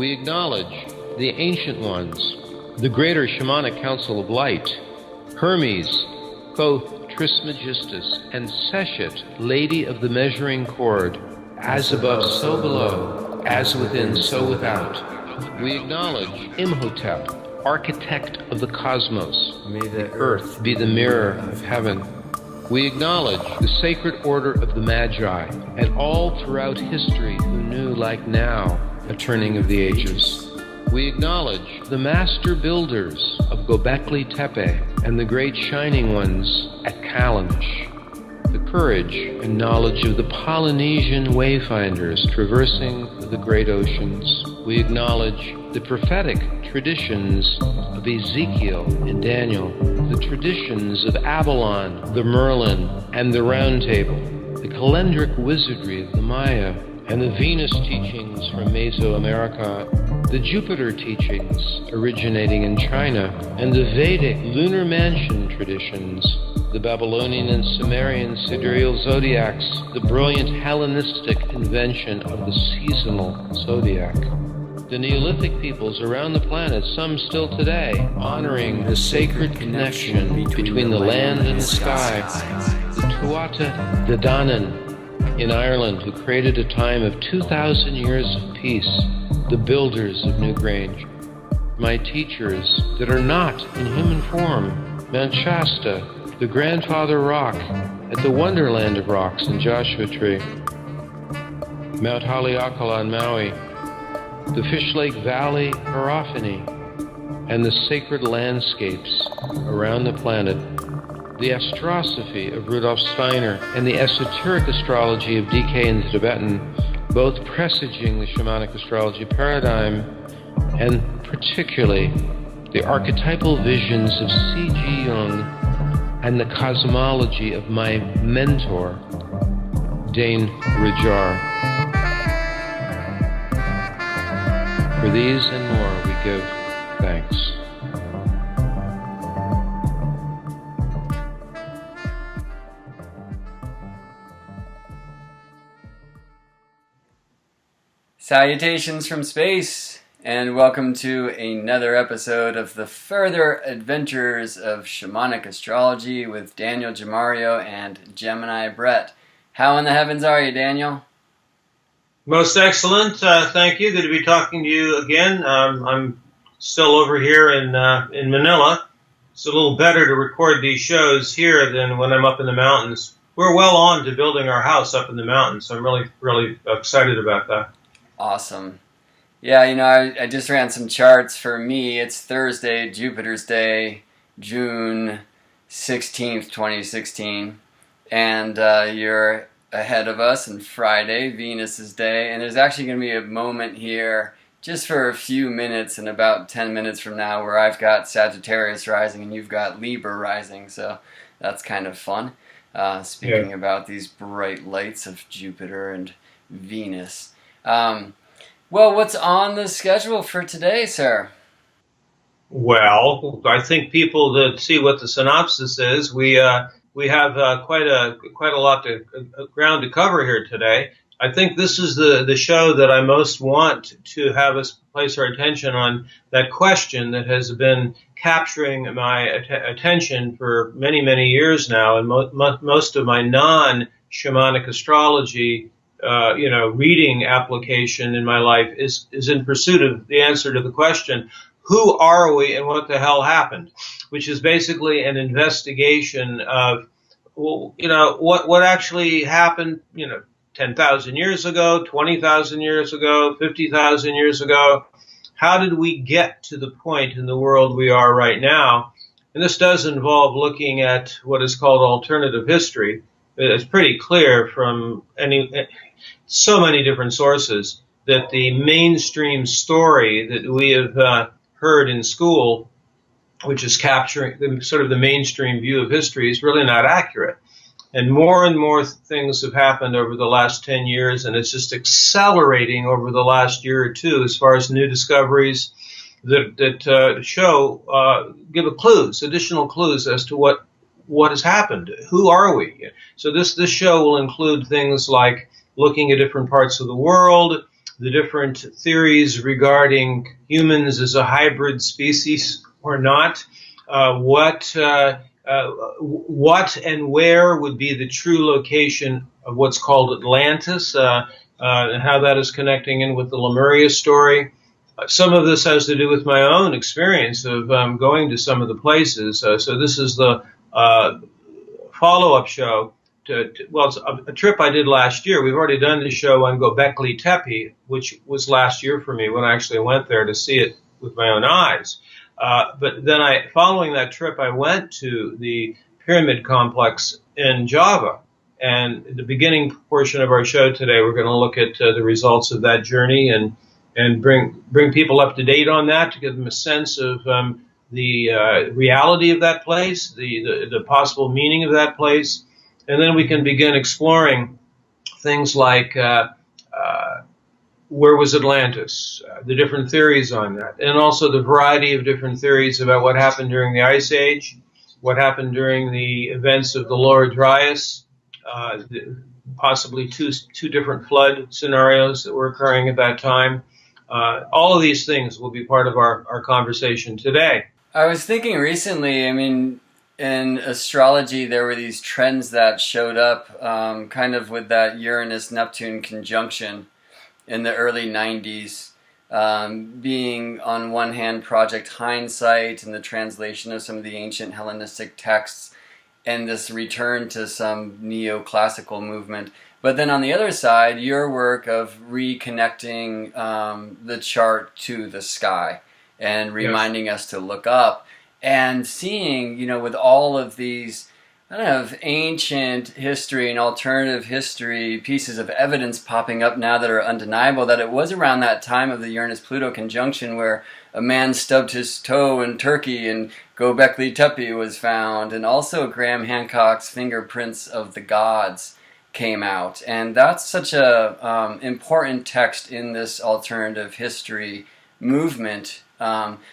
We acknowledge the Ancient Ones, the Greater Shamanic Council of Light, Hermes, Thoth Trismegistus, and Seshet, Lady of the Measuring Cord, as above, so below, as within, so without. We acknowledge Imhotep, Architect of the Cosmos. May the earth be the mirror of heaven. We acknowledge the Sacred Order of the Magi, and all throughout history who knew, like now, a turning of the ages. We acknowledge the master builders of Gobekli Tepe and the great shining ones at Kalash, the courage and knowledge of the Polynesian wayfinders traversing the great oceans. We acknowledge the prophetic traditions of Ezekiel and Daniel, the traditions of Avalon, the Merlin, and the Round Table, the calendric wizardry of the Maya, and the Venus teachings from Mesoamerica, the Jupiter teachings originating in China, and the Vedic lunar mansion traditions, the Babylonian and Sumerian sidereal zodiacs, the brilliant Hellenistic invention of the seasonal zodiac. The Neolithic peoples around the planet, some still today, honoring the sacred connection between the land and the sky. The Tuatha De Danann in Ireland, who created a time of 2,000 years of peace, the builders of Newgrange. My teachers that are not in human form, Mount Shasta, the Grandfather Rock at the Wonderland of Rocks in Joshua Tree, Mount Haleakala on Maui, the Fish Lake Valley, Hierophany, and the sacred landscapes around the planet, the astrosophy of Rudolf Steiner, and the esoteric astrology of DK in the Tibetan, both presaging the shamanic astrology paradigm, and particularly the archetypal visions of C.G. Jung and the cosmology of my mentor, Dane Rijar. For these and more we give thanks. Salutations from space, and welcome to another episode of the further adventures of Shamanic Astrology with Daniel Giamario and Gemini Brett. How in the heavens are you, Daniel? Most excellent. Thank you. Good to be talking to you again. I'm still over here in Manila. It's a little better to record these shows here than when I'm up in the mountains. We're well on to building our house up in the mountains, so I'm really excited about that. Awesome. Yeah, I just ran some charts. For me, it's Thursday, Jupiter's Day, June 16th, 2016. And you're ahead of us, and Friday, Venus's Day. And there's actually going to be a moment here just for a few minutes, in about 10 minutes from now, where I've got Sagittarius rising and you've got Libra rising. So that's kind of fun. Speaking about these bright lights of Jupiter and Venus. Well, what's on the schedule for today, sir? Well, I think people that see what the synopsis is, we have quite a lot of ground to cover here today. I think this is the show that I most want to have us place our attention on, that question that has been capturing my attention for many, many years now, and most of my non-shamanic astrology reading application in my life is in pursuit of the answer to the question, who are we and what the hell happened? Which is basically an investigation of, what actually happened, 10,000 years ago, 20,000 years ago, 50,000 years ago. How did we get to the point in the world we are right now? And this does involve looking at what is called alternative history. It's pretty clear from so many different sources that the mainstream story that we have heard in school, which is capturing the mainstream view of history, is really not accurate. And more things have happened over the last 10 years, and it's just accelerating over the last year or two as far as new discoveries that give additional clues as to what has happened. Who are we? So this show will include things like looking at different parts of the world, the different theories regarding humans as a hybrid species or not, what and where would be the true location of what's called Atlantis, and how that is connecting in with the Lemuria story. Some of this has to do with my own experience of going to some of the places. So this is the follow-up show well, it's a trip I did last year. We've already done the show on Gobekli Tepi, which was last year for me when I actually went there to see it with my own eyes. But then following that trip, I went to the pyramid complex in Java. And the beginning portion of our show today, we're going to look at the results of that journey and bring people up to date on that to give them a sense of the reality of that place, the possible meaning of that place. And then we can begin exploring things like where was Atlantis, the different theories on that, and also the variety of different theories about what happened during the Ice Age, what happened during the events of the Lower Dryas, possibly two different flood scenarios that were occurring at that time. All of these things will be part of our conversation today. I was thinking recently, I mean, in astrology, there were these trends that showed up kind of with that Uranus-Neptune conjunction in the early 90s, being on one hand Project Hindsight and the translation of some of the ancient Hellenistic texts and this return to some neoclassical movement. But then on the other side, your work of reconnecting the chart to the sky and reminding us to look up and seeing, you know, with all of these kind of ancient history and alternative history pieces of evidence popping up now that are undeniable, that it was around that time of the Uranus-Pluto conjunction where a man stubbed his toe in Turkey and Gobekli Tepi was found, and also Graham Hancock's Fingerprints of the Gods came out. And that's such a important text in this alternative history movement.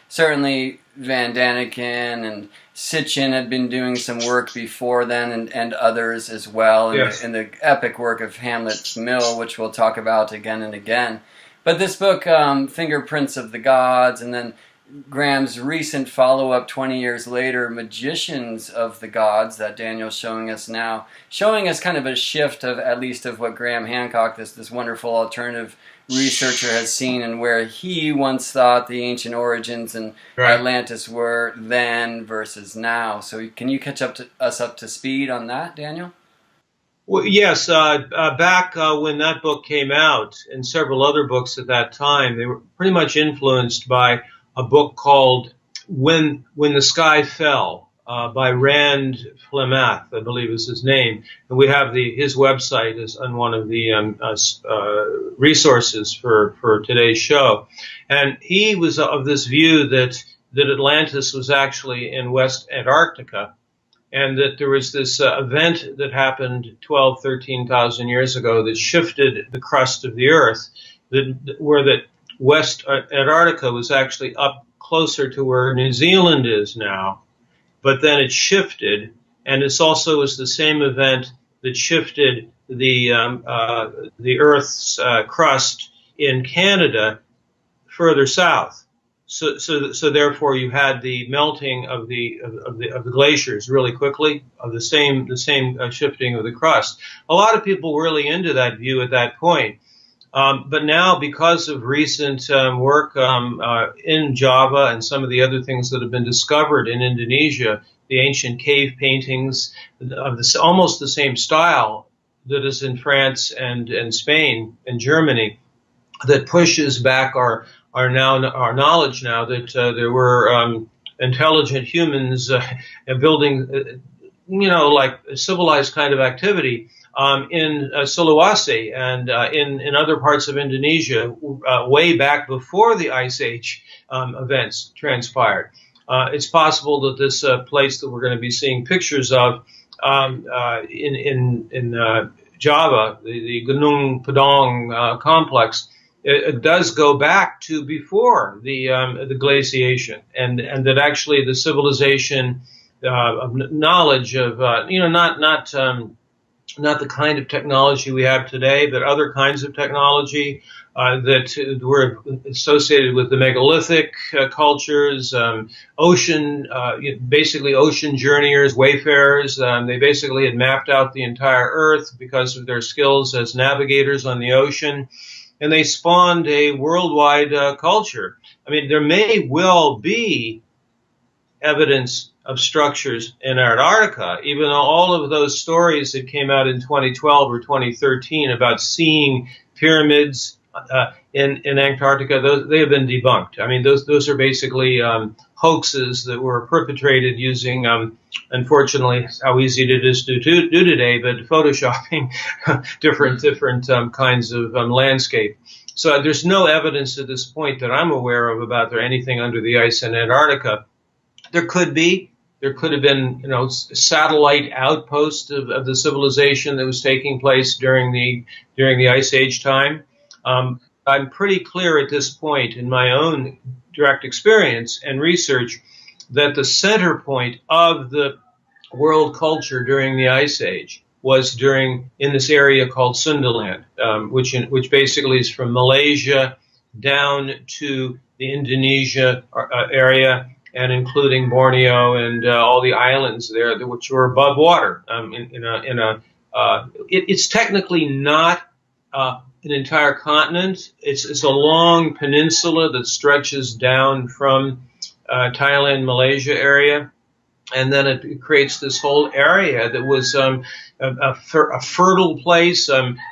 Certainly Van Daniken and Sitchin had been doing some work before then, and others as well, in the epic work of Hamlet's Mill, which we'll talk about again and again. But this book, Fingerprints of the Gods, and then Graham's recent follow-up 20 years later, Magicians of the Gods, that Daniel's showing us now, showing us kind of a shift of, at least of what Graham Hancock, this wonderful alternative researcher, has seen, and where he once thought the ancient origins and Atlantis were then versus now. So can you catch us up to speed on that, Daniel? Well, yes. Back when that book came out, and several other books at that time, they were pretty much influenced by a book called When the Sky Fell by Rand Flemath, I believe is his name. And we have his website is on one of the resources for today's show. And he was of this view that Atlantis was actually in West Antarctica, and that there was this event that happened 12, 13,000 years ago that shifted the crust of the Earth, where that West Antarctica was actually up closer to where New Zealand is now, but then it shifted, and this also was the same event that shifted the Earth's crust in Canada further south. So therefore, you had the melting of the glaciers really quickly, of the same shifting of the crust. A lot of people were really into that view at that point. But now, because of recent work in Java and some of the other things that have been discovered in Indonesia, the ancient cave paintings of almost the same style that is in France and Spain and Germany, that pushes back our knowledge now that there were intelligent humans building, like civilized kind of activity in Sulawesi and in other parts of Indonesia way back before the Ice Age events transpired. It's possible that this place that we're going to be seeing pictures of in Java, the Ganung Padang complex, it does go back to before the glaciation, and that actually the civilization of knowledge of not not the kind of technology we have today, but other kinds of technology that were associated with the megalithic cultures, basically ocean journeyers, wayfarers. They basically had mapped out the entire Earth because of their skills as navigators on the ocean, and they spawned a worldwide culture. I mean, there may well be evidence of structures in Antarctica, even though all of those stories that came out in 2012 or 2013 about seeing pyramids in Antarctica, they have been debunked. I mean, those are basically hoaxes that were perpetrated using, unfortunately, how easy it is to do today, but photoshopping different kinds of landscape. So there's no evidence at this point that I'm aware of about there anything under the ice in Antarctica. There could be. There could have been, satellite outposts of the civilization that was taking place during the Ice Age time. I'm pretty clear at this point in my own direct experience and research that the center point of the world culture during the Ice Age was in this area called Sundaland, which basically is from Malaysia down to the Indonesia area, and including Borneo and all the islands there, which were above water. It's technically not an entire continent. It's a long peninsula that stretches down from Thailand, Malaysia area, and then it creates this whole area that was a fertile place.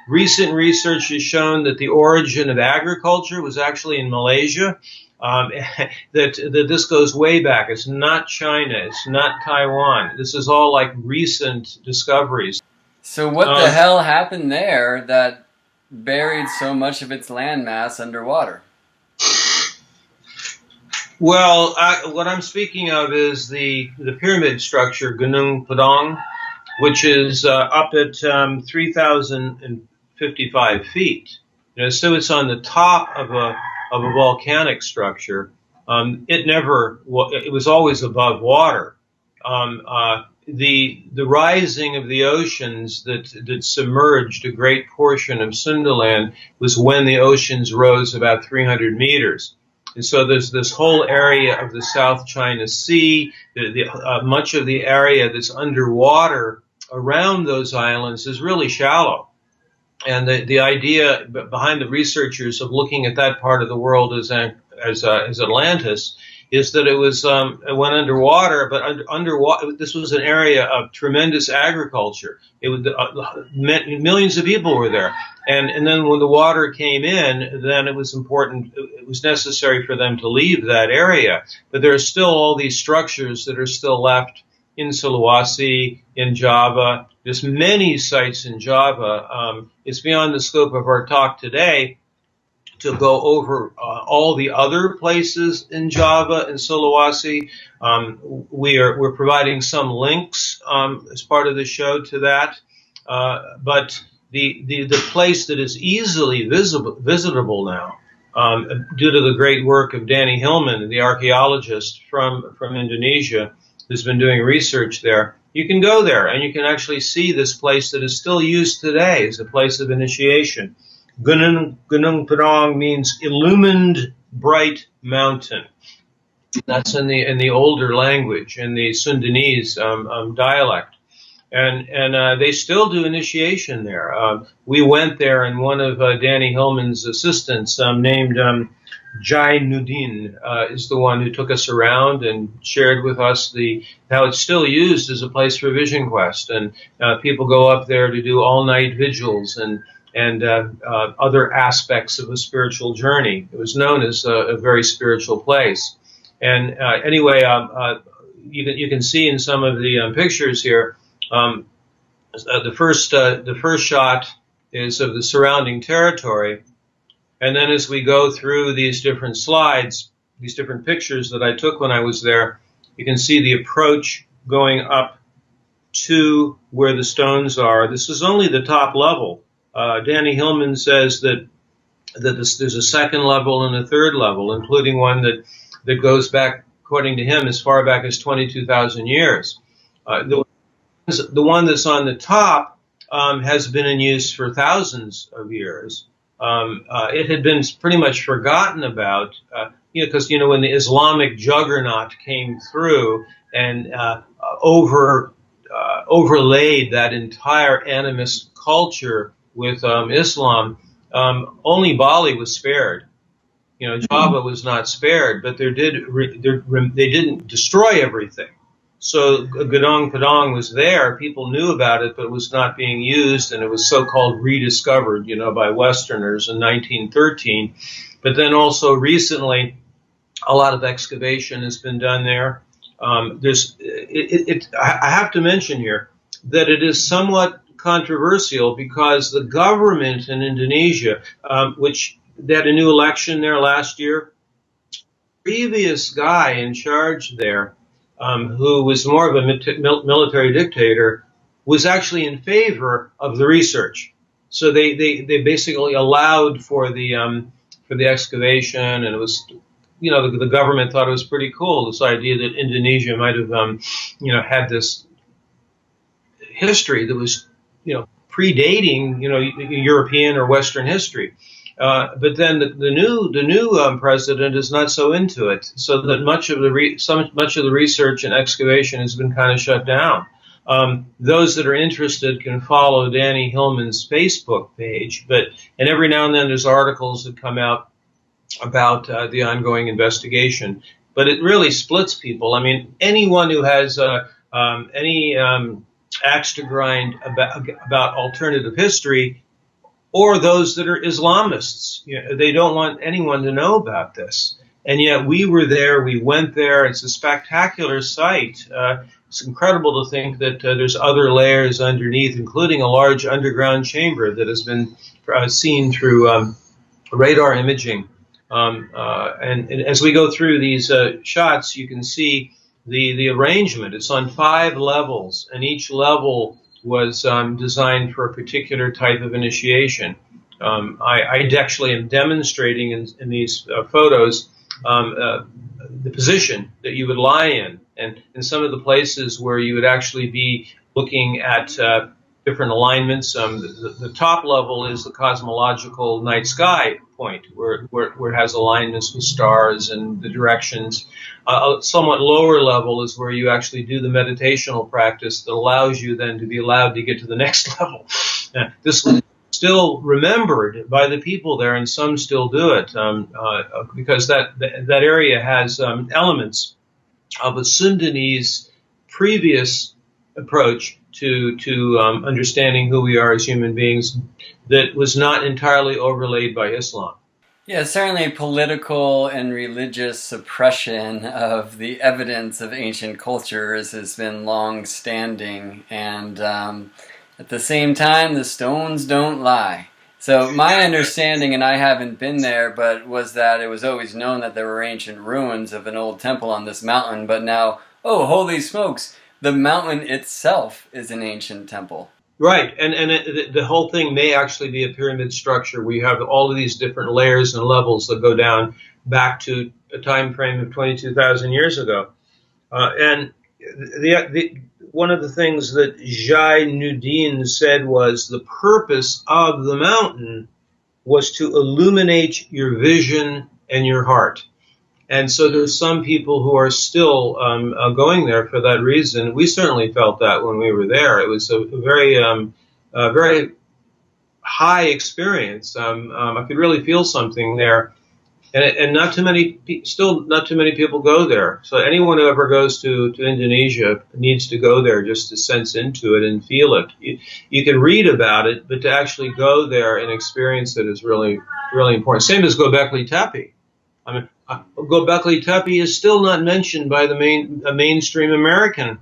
Recent research has shown that the origin of agriculture was actually in Malaysia. That this goes way back. It's not China. It's not Taiwan. This is all like recent discoveries. So what the hell happened there that buried so much of its landmass underwater? Well, what I'm speaking of is the pyramid structure, Ganung Padang, which is up at 3,055 feet. So it's on the top of a volcanic structure. It was always above water. The rising of the oceans that submerged a great portion of Sundaland was when the oceans rose about 300 meters. And so there's this whole area of the South China Sea, much of the area that's underwater around those islands is really shallow. And the idea behind the researchers of looking at that part of the world as Atlantis is that it went underwater, but underwater this was an area of tremendous agriculture. Millions of people were there, and then when the water came in, then it was necessary for them to leave that area. But there are still all these structures that are still left in Sulawesi, in Java. There's many sites in Java. It's beyond the scope of our talk today to go over all the other places in Java and Sulawesi. We're providing some links as part of the show to that. But the place that is easily visitable now, due to the great work of Danny Hillman, the archaeologist from Indonesia, who's been doing research there, you can go there and you can actually see this place that is still used today as a place of initiation. Gunung Padang means illumined bright mountain. That's in the older language, in the Sundanese dialect. And they still do initiation there. We went there, and one of Danny Hillman's assistants, named Jai Nudin, is the one who took us around and shared with us how it's still used as a place for vision quest. And people go up there to do all-night vigils and other aspects of a spiritual journey. It was known as a very spiritual place. And anyway, you can see in some of the pictures here, the first shot is of the surrounding territory. And then as we go through these different slides, these different pictures that I took when I was there, you can see the approach going up to where the stones are. This is only the top level. Danny Hillman says that there's a second level and a third level, including one that goes back, according to him, as far back as 22,000 years. The one that's on the top has been in use for thousands of years. It had been pretty much forgotten about, because, when the Islamic juggernaut came through and overlaid that entire animist culture with Islam, only Bali was spared. Java was not spared, but they didn't destroy everything. So Ganung Padang was there. People knew about it, but it was not being used, and it was so-called rediscovered, by Westerners in 1913. But then also recently, a lot of excavation has been done there. I have to mention here that it is somewhat controversial because the government in Indonesia, which they had a new election there last year, previous guy in charge there, who was more of a military dictator, was actually in favor of the research. So they basically allowed for the excavation, and it was, the government thought it was pretty cool, this idea that Indonesia might have, had this history that was, predating, European or Western history. But then the new president is not so into it, so that much of the research and excavation has been kind of shut down. Those that are interested can follow Danny Hillman's Facebook page, and every now and then there's articles that come out about the ongoing investigation. But it really splits people. I mean, anyone who has any axe to grind about alternative history, or those that are Islamists, they don't want anyone to know about this. And yet we were there, we went there. It's a spectacular site. It's incredible to think that there's other layers underneath, including a large underground chamber that has been seen through radar imaging. And as we go through these shots, you can see the arrangement. It's on 5 levels, and each level was designed for a particular type of initiation. I actually am demonstrating in these photos the position that you would lie in, and in some of the places where you would actually be looking at different alignments. The top level is the cosmological night sky point, where it has alignments with stars and the directions. A somewhat lower level is where you actually do the meditational practice that allows you then to be allowed to get to the next level. This was still remembered by the people there, and some still do it, because that area has elements of a Sundanese previous approach to understanding who we are as human beings that was not entirely overlaid by Islam. Yeah, certainly political and religious suppression of the evidence of ancient cultures has been long-standing, and at the same time, the stones don't lie. So my understanding, and I haven't been there, but was that it was always known that there were ancient ruins of an old temple on this mountain, but now, oh, holy smokes, the mountain itself is an ancient temple. Right, and the whole thing may actually be a pyramid structure. We have all of these different layers and levels that go down back to a time frame of 22,000 years ago. And one of the things that Zainuddin said was the purpose of the mountain was to illuminate your vision and your heart. And so there's some people who are still going there for that reason. We certainly felt that when we were there. It was a very high experience. I could really feel something there, and not too many people go there. So anyone who ever goes to Indonesia needs to go there just to sense into it and feel it. You can read about it, but to actually go there and experience it is really, really important. Same as Gobekli Tepi. I mean, Gobekli Tepi is still not mentioned by the mainstream American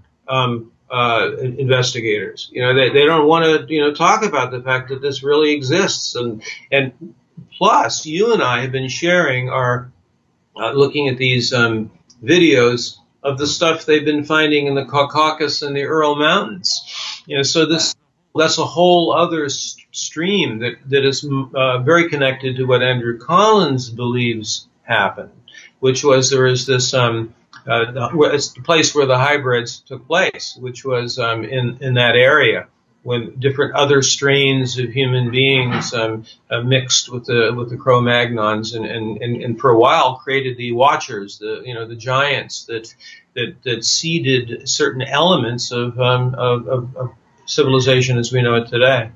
investigators. They don't want to talk about the fact that this really exists. And plus, you and I have been sharing our looking at these videos of the stuff they've been finding in the Caucasus and the Ural Mountains. So that's a whole other stream that is very connected to what Andrew Collins believes happened, which was there is this it's the place where the hybrids took place, which was in that area. when different other strains of human beings mixed with the Cro-Magnons, and for a while created the Watchers, the giants that seeded certain elements of civilization as we know it today,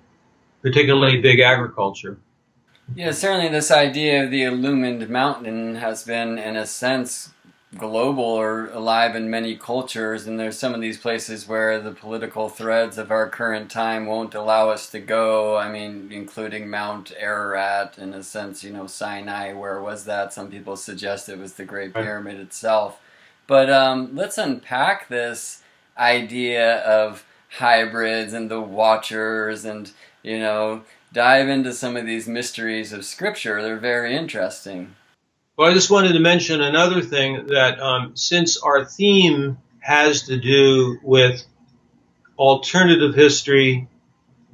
particularly big agriculture. Yeah, certainly this idea of the illumined mountain has been, in a sense, global or alive in many cultures, and there's some of these places where the political threads of our current time won't allow us to go. I mean, including Mount Ararat, in a sense, Sinai, where was that? Some people suggest it was the Great Pyramid itself. But let's unpack this idea of hybrids and the Watchers and, dive into some of these mysteries of Scripture. They're very interesting. Well, I just wanted to mention another thing, that since our theme has to do with alternative history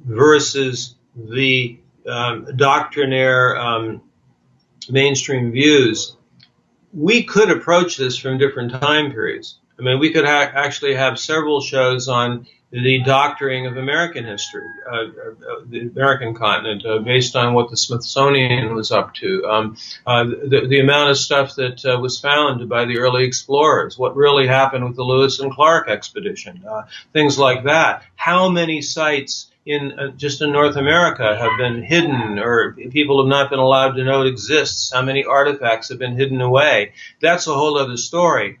versus the doctrinaire mainstream views, we could approach this from different time periods. I mean, we could actually have several shows on the doctoring of American history, the American continent, based on what the Smithsonian was up to, the amount of stuff that was found by the early explorers, what really happened with the Lewis and Clark expedition, things like that. How many sites just in North America have been hidden, or people have not been allowed to know it exists? How many artifacts have been hidden away? That's a whole other story.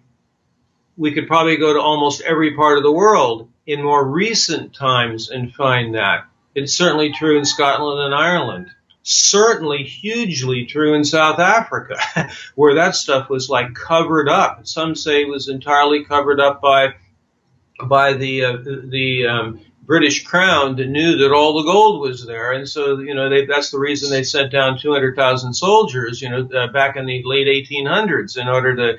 We could probably go to almost every part of the world in more recent times and find that. It's certainly true in Scotland and Ireland. Certainly hugely true in South Africa, where that stuff was like covered up. Some say it was entirely covered up by the British Crown that knew that all the gold was there, and so that's the reason they sent down 200,000 soldiers, back in the late 1800s in order to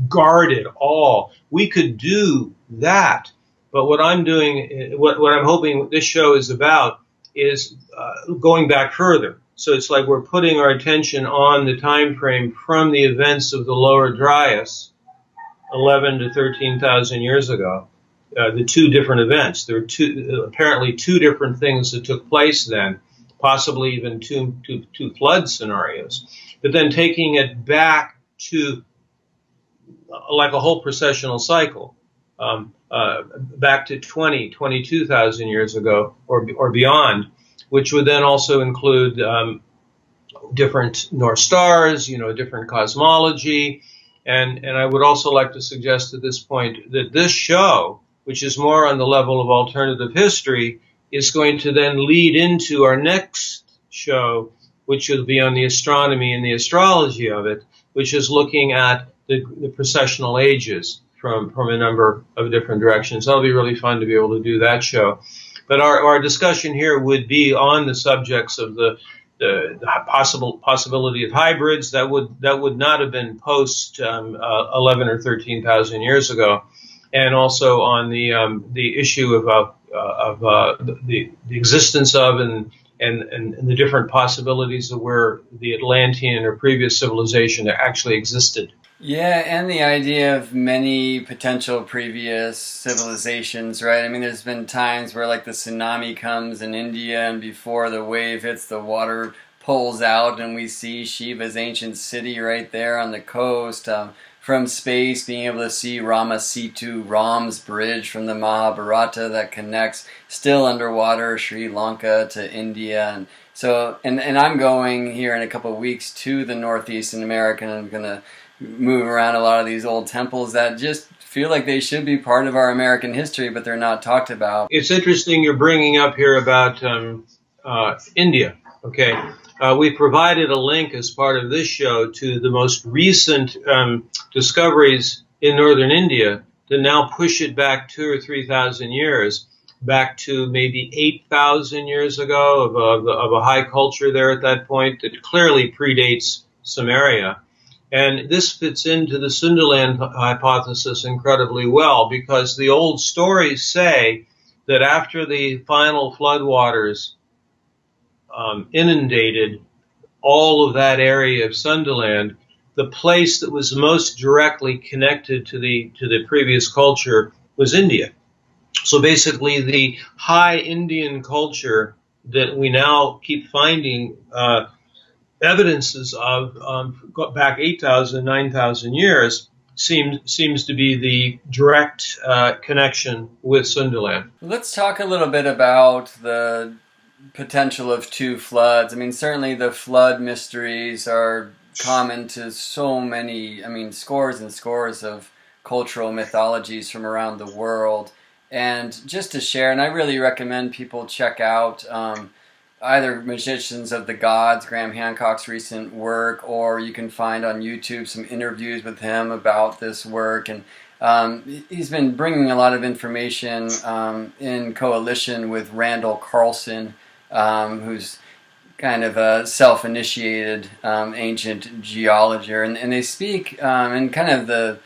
guard it all. We could do that, but what I'm doing, what I'm hoping this show is about, is going back further. So it's like we're putting our attention on the time frame from the events of the Lower Dryas, 11 to 13,000 years ago. The two different events. There were apparently two different things that took place then, possibly even two flood scenarios. But then taking it back to like a whole processional cycle, back to 22,000 years ago or beyond, which would then also include different North Stars, different cosmology. And I would also like to suggest at this point that this show, which is more on the level of alternative history, is going to then lead into our next show, which will be on the astronomy and the astrology of it, which is looking at the processional ages from a number of different directions. That'll be really fun to be able to do that show. But our discussion here would be on the subjects of the possibility of hybrids that would not have been post 11 or 13,000 years ago, and also on the issue of the existence of and the different possibilities of where the Atlantean or previous civilization actually existed. Yeah, and the idea of many potential previous civilizations, right? I mean, there's been times where like the tsunami comes in India, and before the wave hits, the water pulls out, and we see Shiva's ancient city right there on the coast. From space, being able to see Rama Setu, Ram's bridge from the Mahabharata that connects still underwater Sri Lanka to India. And so, and I'm going here in a couple of weeks to the Northeastern America, and I'm going to move around a lot of these old temples that just feel like they should be part of our American history, but they're not talked about. It's interesting you're bringing up here about India. Okay, we provided a link as part of this show to the most recent discoveries in northern India that now push it back 2,000 or 3,000 years, back to maybe 8,000 years ago of a high culture there at that point that clearly predates Sumeria. And this fits into the Sundaland hypothesis incredibly well, because the old stories say that after the final floodwaters inundated all of that area of Sundaland, the place that was most directly connected to the previous culture was India. So basically, the high Indian culture that we now keep finding evidences of back 8,000, 9,000 years seems to be the direct connection with Sundaland. Let's talk a little bit about the potential of two floods. I mean, certainly the flood mysteries are common to so many, scores and scores of cultural mythologies from around the world. And just to share, and I really recommend people check out either Magicians of the Gods, Graham Hancock's recent work, or you can find on YouTube some interviews with him about this work. And he's been bringing a lot of information in coalition with Randall Carlson, who's kind of a self-initiated ancient geologer. And they speak in kind of the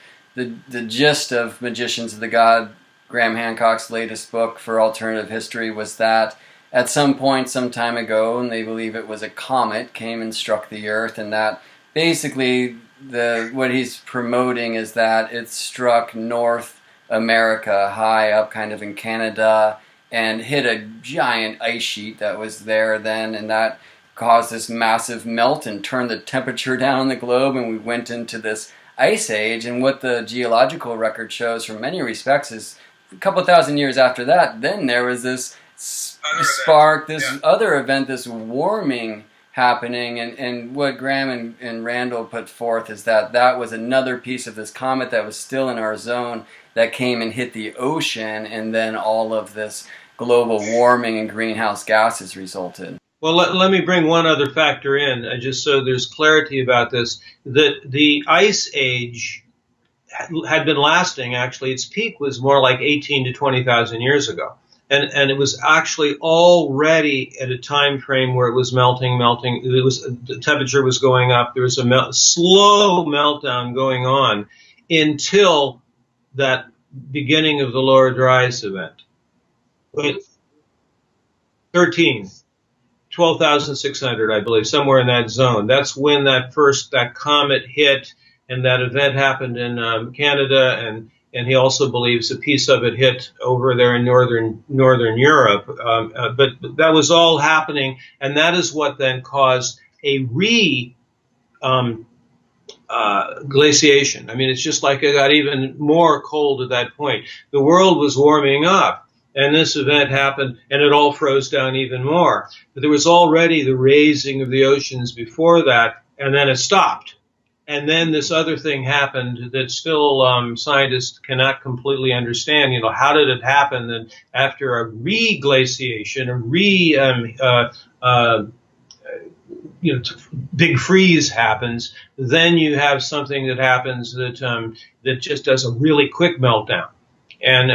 gist of Magicians of the God. Graham Hancock's latest book for alternative history was that at some point, some time ago, and they believe it was a comet, came and struck the Earth, and that basically what he's promoting is that it struck North America, high up kind of in Canada, and hit a giant ice sheet that was there then, and that caused this massive melt and turned the temperature down on the globe, and we went into this ice age. And what the geological record shows from many respects is a couple thousand years after that, then there was this spark, this other event, this warming happening, and what Graham and Randall put forth is that was another piece of this comet that was still in our zone that came and hit the ocean, and then all of this global warming and greenhouse gases resulted. Well, let me bring one other factor in, just so there's clarity about this, that the ice age had been lasting. Actually, its peak was more like 18 to 20,000 years ago. And it was actually already at a time frame where it was melting. The temperature was going up. There was a slow meltdown going on until that beginning of the Lower Dryas event. 12,600, I believe, somewhere in that zone. That's when that comet hit, and that event happened in Canada, and he also believes a piece of it hit over there in northern Europe. But that was all happening, and that is what then caused a glaciation. I mean, it's just like it got even more cold at that point. The world was warming up, and this event happened, and it all froze down even more. But there was already the raising of the oceans before that, and then it stopped. And then this other thing happened that still scientists cannot completely understand. How did it happen that after a re-glaciation, big freeze happens, then you have something that happens that just does a really quick meltdown. And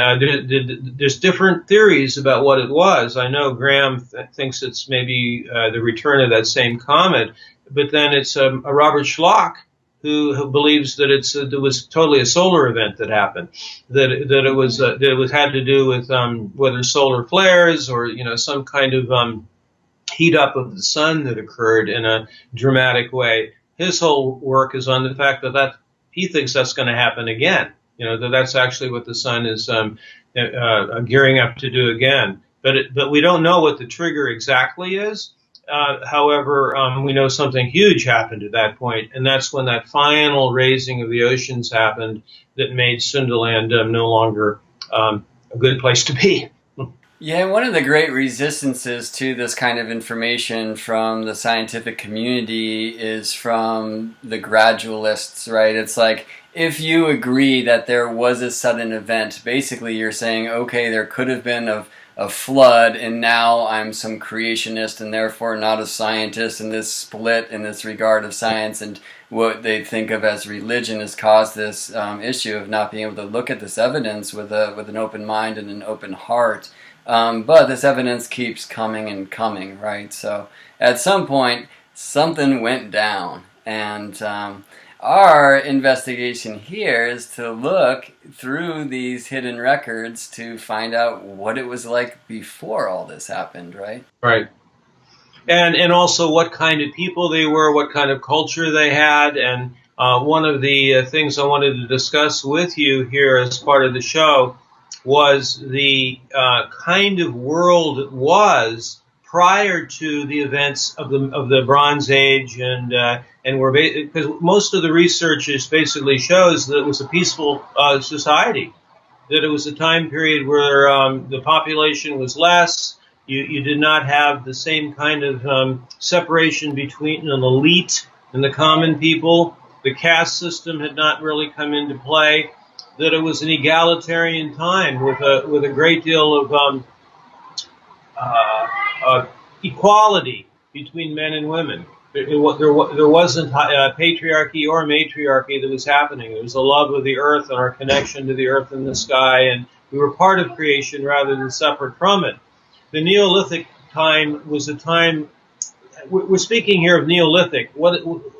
there's different theories about what it was. I know Graham thinks it's maybe the return of that same comet, but then it's a Robert Schlock who believes that it was totally a solar event that happened, that it had to do with whether solar flares or some kind of heat up of the sun that occurred in a dramatic way. His whole work is on the fact that he thinks that's going to happen again. That's actually what the sun is gearing up to do again. But we don't know what the trigger exactly is. However, we know something huge happened at that point, and that's when that final raising of the oceans happened that made Sundaland no longer a good place to be. Yeah, one of the great resistances to this kind of information from the scientific community is from the gradualists, right? It's like, if you agree that there was a sudden event, basically you're saying, okay, there could have been a flood, and now I'm some creationist and therefore not a scientist, and this split in this regard of science and what they think of as religion has caused this issue of not being able to look at this evidence with an open mind and an open heart. But this evidence keeps coming and coming, right? So at some point, something went down, and our investigation here is to look through these hidden records to find out what it was like before all this happened, right? Right. And also what kind of people they were, what kind of culture they had. And one of the things I wanted to discuss with you here as part of the show was the kind of world it was prior to the events of the Bronze Age, and we're because most of the research basically shows that it was a peaceful society, that it was a time period where the population was less. You did not have the same kind of separation between an elite and the common people. The caste system had not really come into play. That it was an egalitarian time with a great deal of equality between men and women. There wasn't patriarchy or matriarchy that was happening. There was a love of the earth and our connection to the earth and the sky, and we were part of creation rather than separate from it. The Neolithic time was a time. We're speaking here of Neolithic.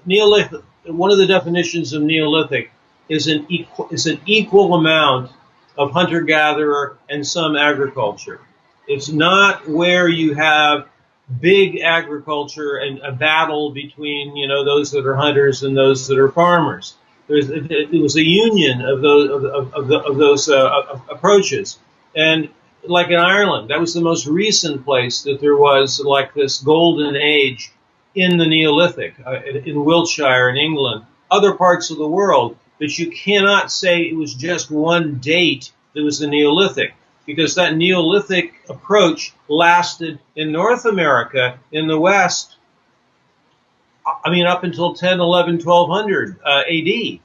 Neolithic? One of the definitions of Neolithic is an equal amount of hunter-gatherer and some agriculture. It's not where you have big agriculture and a battle between, those that are hunters and those that are farmers. It was a union of those approaches. And like in Ireland, that was the most recent place that there was like this golden age in the Neolithic, in Wiltshire in England, other parts of the world. But you cannot say it was just one date that was the Neolithic, because that Neolithic approach lasted in North America, in the West, up until 10, 11, 1200 AD,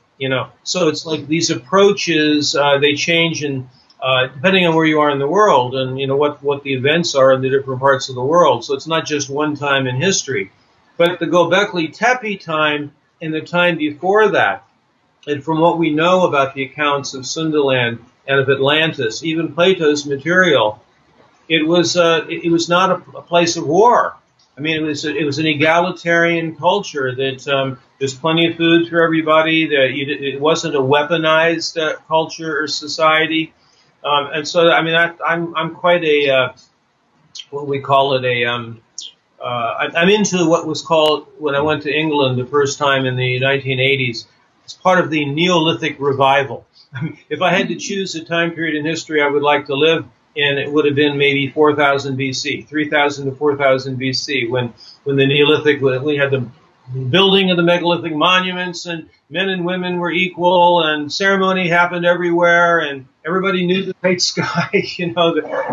So it's like these approaches, they change depending on where you are in the world and, what the events are in the different parts of the world. So it's not just one time in history. But the Gobekli Tepe time and the time before that, and from what we know about the accounts of Sundaland and of Atlantis, even Plato's material, it was not a place of war. It was an egalitarian culture that there's plenty of food for everybody. That it wasn't a weaponized culture or society, and so I'm quite a what we call it I'm into what was called, when I went to England the first time in the 1980s. It's part of the Neolithic revival. If I had to choose a time period in history I would like to live in, it would have been maybe 4000 BC, 3000 to 4000 BC, when the Neolithic, we had the building of the megalithic monuments, and men and women were equal, and ceremony happened everywhere, and everybody knew the night sky.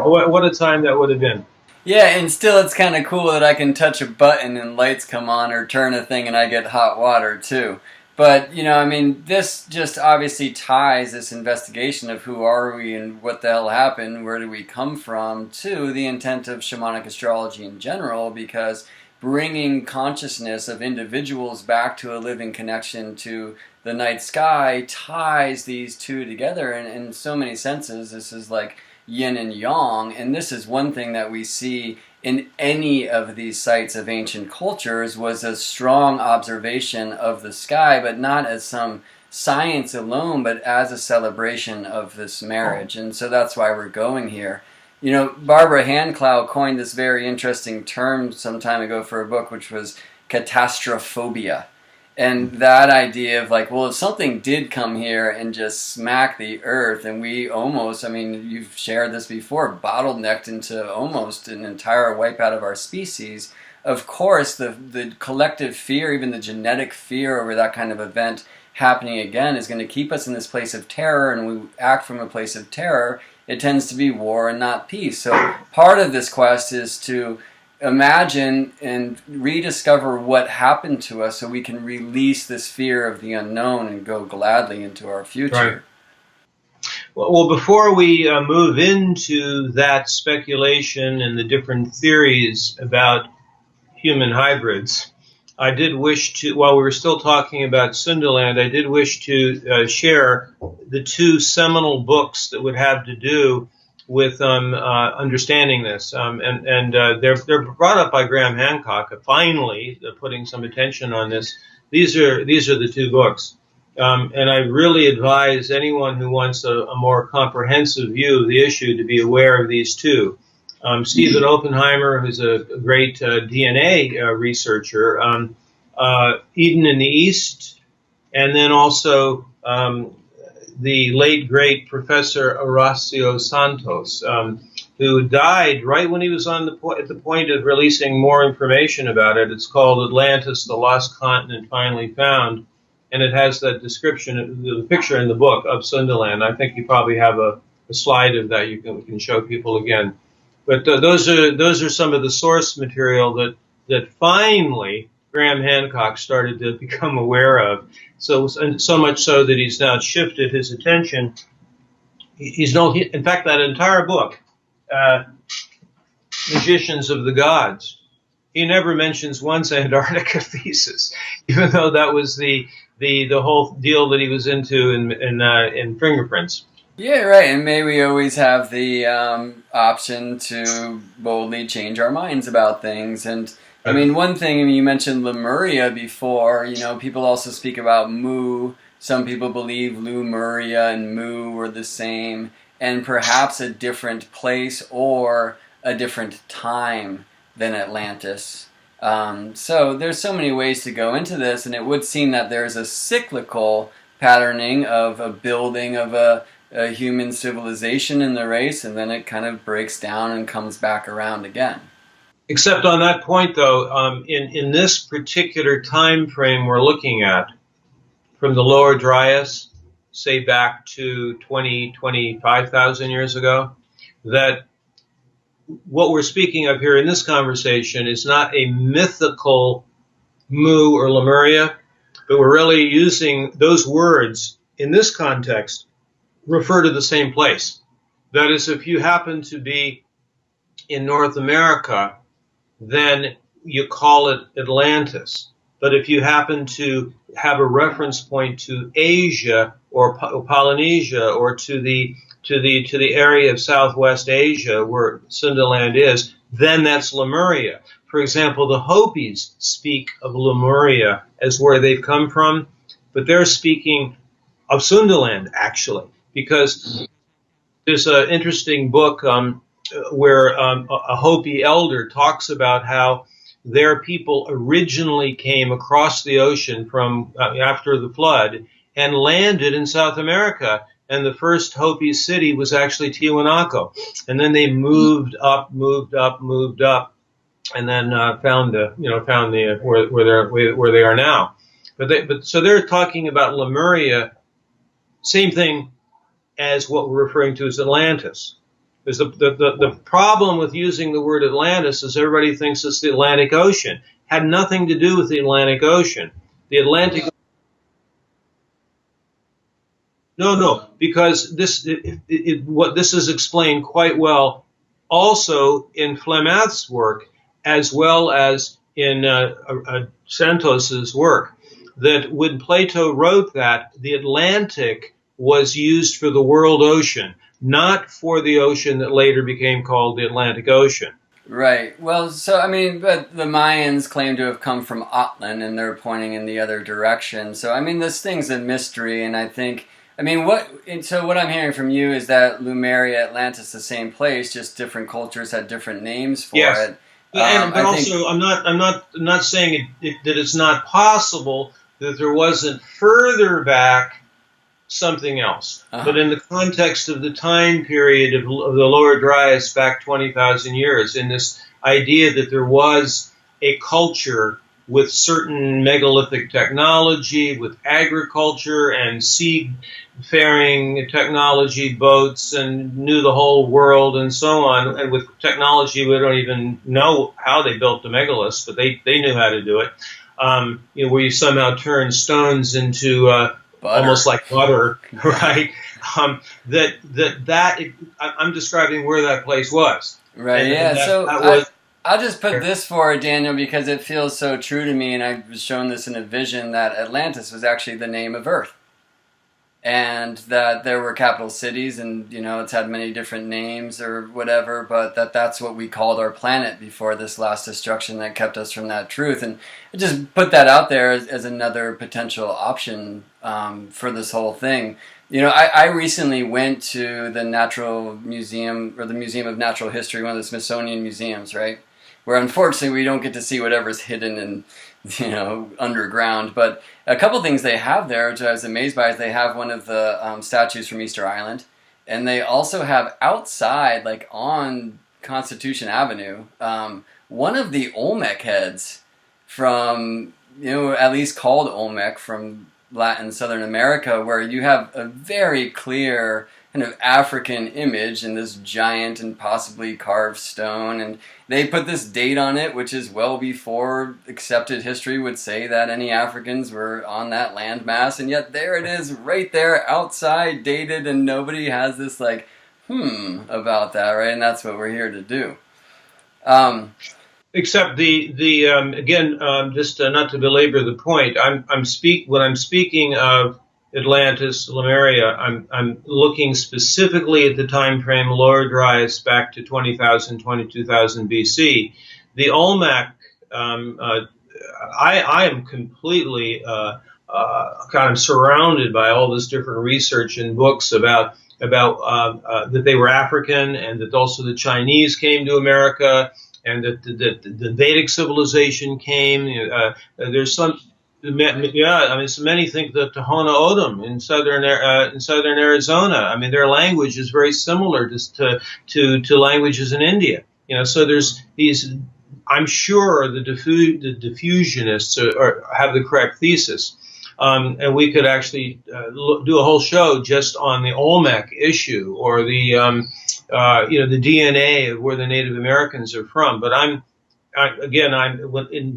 What a time that would have been. Yeah, and still it's kind of cool that I can touch a button and lights come on, or turn a thing and I get hot water too. But, this just obviously ties this investigation of who are we and what the hell happened, where do we come from, to the intent of shamanic astrology in general, because bringing consciousness of individuals back to a living connection to the night sky ties these two together. And in so many senses, this is like yin and yang, and this is one thing that we see in any of these sites of ancient cultures, was a strong observation of the sky, but not as some science alone, but as a celebration of this marriage. And so that's why we're going here. Barbara Handclough coined this very interesting term some time ago for a book, which was catastrophobia. And that idea of if something did come here and just smack the earth, and we almost, you've shared this before, bottlenecked into almost an entire wipeout of our species, of course the collective fear, even the genetic fear over that kind of event happening again, is going to keep us in this place of terror, and we act from a place of terror. It tends to be war and not peace. So part of this quest is to imagine and rediscover what happened to us so we can release this fear of the unknown and go gladly into our future. Right. Well, before we move into that speculation and the different theories about human hybrids, I did wish to, while we were still talking about Sundaland, I did wish to share the two seminal books that would have to do with understanding this, and they're brought up by Graham Hancock. Finally, putting some attention on this. These are the two books, and I really advise anyone who wants a more comprehensive view of the issue to be aware of these two. Stephen Oppenheimer, who's a great DNA researcher, Eden in the East, and then also the late great Professor Horacio Santos, who died right when he was at the point of releasing more information about it. It's called Atlantis, the Lost Continent Finally Found, and it has that description, the picture in the book of Sundaland. I think you probably have a slide of that we can show people again. But those are some of the source material that finally Graham Hancock started to become aware of. So much so that he's now shifted his attention. In fact, that entire book, Magicians of the Gods, he never mentions once Antarctica thesis, even though that was the whole deal that he was into in fingerprints. Yeah, right. And may we always have the option to boldly change our minds about things. And I mean, one thing, you mentioned Lemuria before, people also speak about Mu. Some people believe Lemuria and Mu were the same, and perhaps a different place or a different time than Atlantis. So there's so many ways to go into this, and it would seem that there's a cyclical patterning of a building of a human civilization in the race, and then it kind of breaks down and comes back around again. Except on that point, though, in this particular time frame we're looking at, from the Lower Dryas, say back to 25,000 years ago, that what we're speaking of here in this conversation is not a mythical Mu or Lemuria, but we're really using those words in this context refer to the same place. That is, if you happen to be in North America, then you call it Atlantis. But if you happen to have a reference point to Asia or Polynesia or to the area of Southwest Asia where Sundaland is, then that's Lemuria. For example, the Hopis speak of Lemuria as where they've come from, but they're speaking of Sundaland, actually, because there's an interesting book where a Hopi elder talks about how their people originally came across the ocean from after the flood and landed in South America. And the first Hopi city was actually Tiwanaku. And then they moved up, and then found where they are now. So they're talking about Lemuria, same thing as what we're referring to as Atlantis. Because the problem with using the word Atlantis is everybody thinks it's the Atlantic Ocean. Had nothing to do with the Atlantic Ocean. The Atlantic No, because this is explained quite well also in Flemath's work as well as in Santos's work, that when Plato wrote that, the Atlantic was used for the world ocean, not for the ocean that later became called the Atlantic Ocean. Right. Well, but the Mayans claim to have come from Atlan, and they're pointing in the other direction. So, this thing's a mystery, and I think, what I'm hearing from you is that Lemuria, Atlantis, the same place, just different cultures had different names for it. I'm not saying that it's not possible that there wasn't further back something else. Uh-huh. But in the context of the time period of the Lower Dryas back 20,000 years, in this idea that there was a culture with certain megalithic technology, with agriculture and seafaring technology, boats, and knew the whole world and so on. And with technology, we don't even know how they built the megaliths, but they knew how to do it. Where you somehow turn stones into almost like butter, right? I'm describing where that place was. Right, I'll just put this forward, Daniel, because it feels so true to me, and I was shown this in a vision, that Atlantis was actually the name of Earth. And that there were capital cities, and, it's had many different names or whatever, but that's what we called our planet before this last destruction that kept us from that truth. And I just put that out there as another potential option for this whole thing. I recently went to the Natural Museum, or the Museum of Natural History, one of the Smithsonian museums, right? where unfortunately we don't get to see whatever's hidden in, underground. But a couple things they have there, which I was amazed by, is they have one of the statues from Easter Island, and they also have outside, like on Constitution Avenue, one of the Olmec heads from, at least called Olmec, from Latin Southern America, where you have a very clear kind of African image in this giant and possibly carved stone, and they put this date on it, which is well before accepted history would say that any Africans were on that landmass, and yet there it is right there outside, dated, and nobody has this like about that, right? And that's what we're here to do. Except again, just not to belabor the point, when I'm speaking of Atlantis, Lemuria, I'm looking specifically at the time frame Lower Dryas back to 20,000, 22,000 BC. The Olmec, I am completely kind of surrounded by all this different research and books about that they were African, and that also the Chinese came to America, and that the Vedic civilization came. There's some. So many think that the Tohono O'odham in southern Arizona. I mean, their language is very similar to languages in India. So there's these. I'm sure the diffusionists have the correct thesis, and we could actually do a whole show just on the Olmec issue, or the the DNA of where the Native Americans are from. But I'm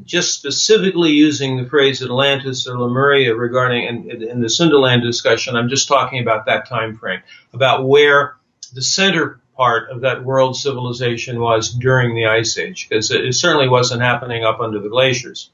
just specifically using the phrase Atlantis or Lemuria regarding in the Sundaland discussion. I'm just talking about that time frame, about where the center part of that world civilization was during the Ice Age, because it certainly wasn't happening up under the glaciers.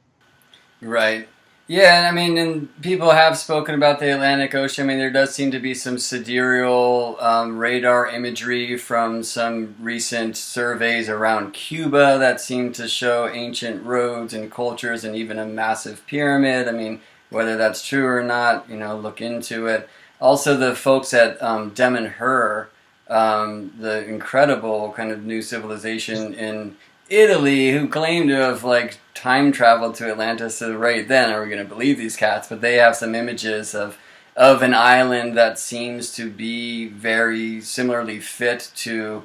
Right. Yeah, I mean, and people have spoken about the Atlantic Ocean. I mean, there does seem to be some sidereal radar imagery from some recent surveys around Cuba that seem to show ancient roads and cultures and even a massive pyramid. I mean, whether that's true or not, look into it. Also, the folks at Dem-en-Hur, the incredible kind of new civilization in Italy, who claim to have time traveled to Atlantis right then. Are we going to believe these cats? But they have some images of an island that seems to be very similarly fit to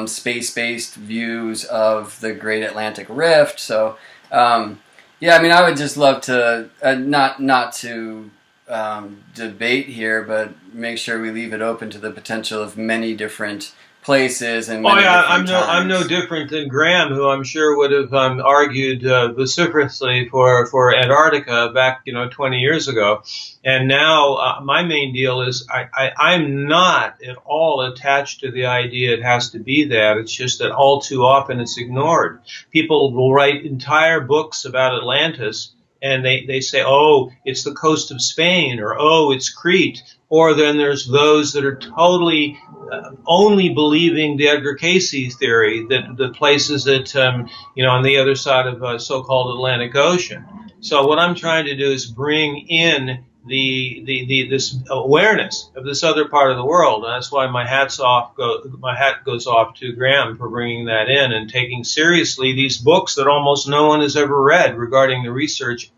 space-based views of the Great Atlantic Rift. So, I mean, I would just love to not to debate here, but make sure we leave it open to the potential of many different places and I'm no different than Graham, who I'm sure would have argued vociferously for Antarctica back 20 years ago. And now my main deal is I'm not at all attached to the idea it has to be that. It's just that all too often it's ignored. People will write entire books about Atlantis, and they say, oh, it's the coast of Spain, or oh, it's Crete. Or then there's those that are totally only believing the Edgar Cayce theory, that the places that, on the other side of so-called Atlantic Ocean. So what I'm trying to do is bring in this awareness of this other part of the world. And that's why my hat goes off to Graham for bringing that in and taking seriously these books that almost no one has ever read regarding the research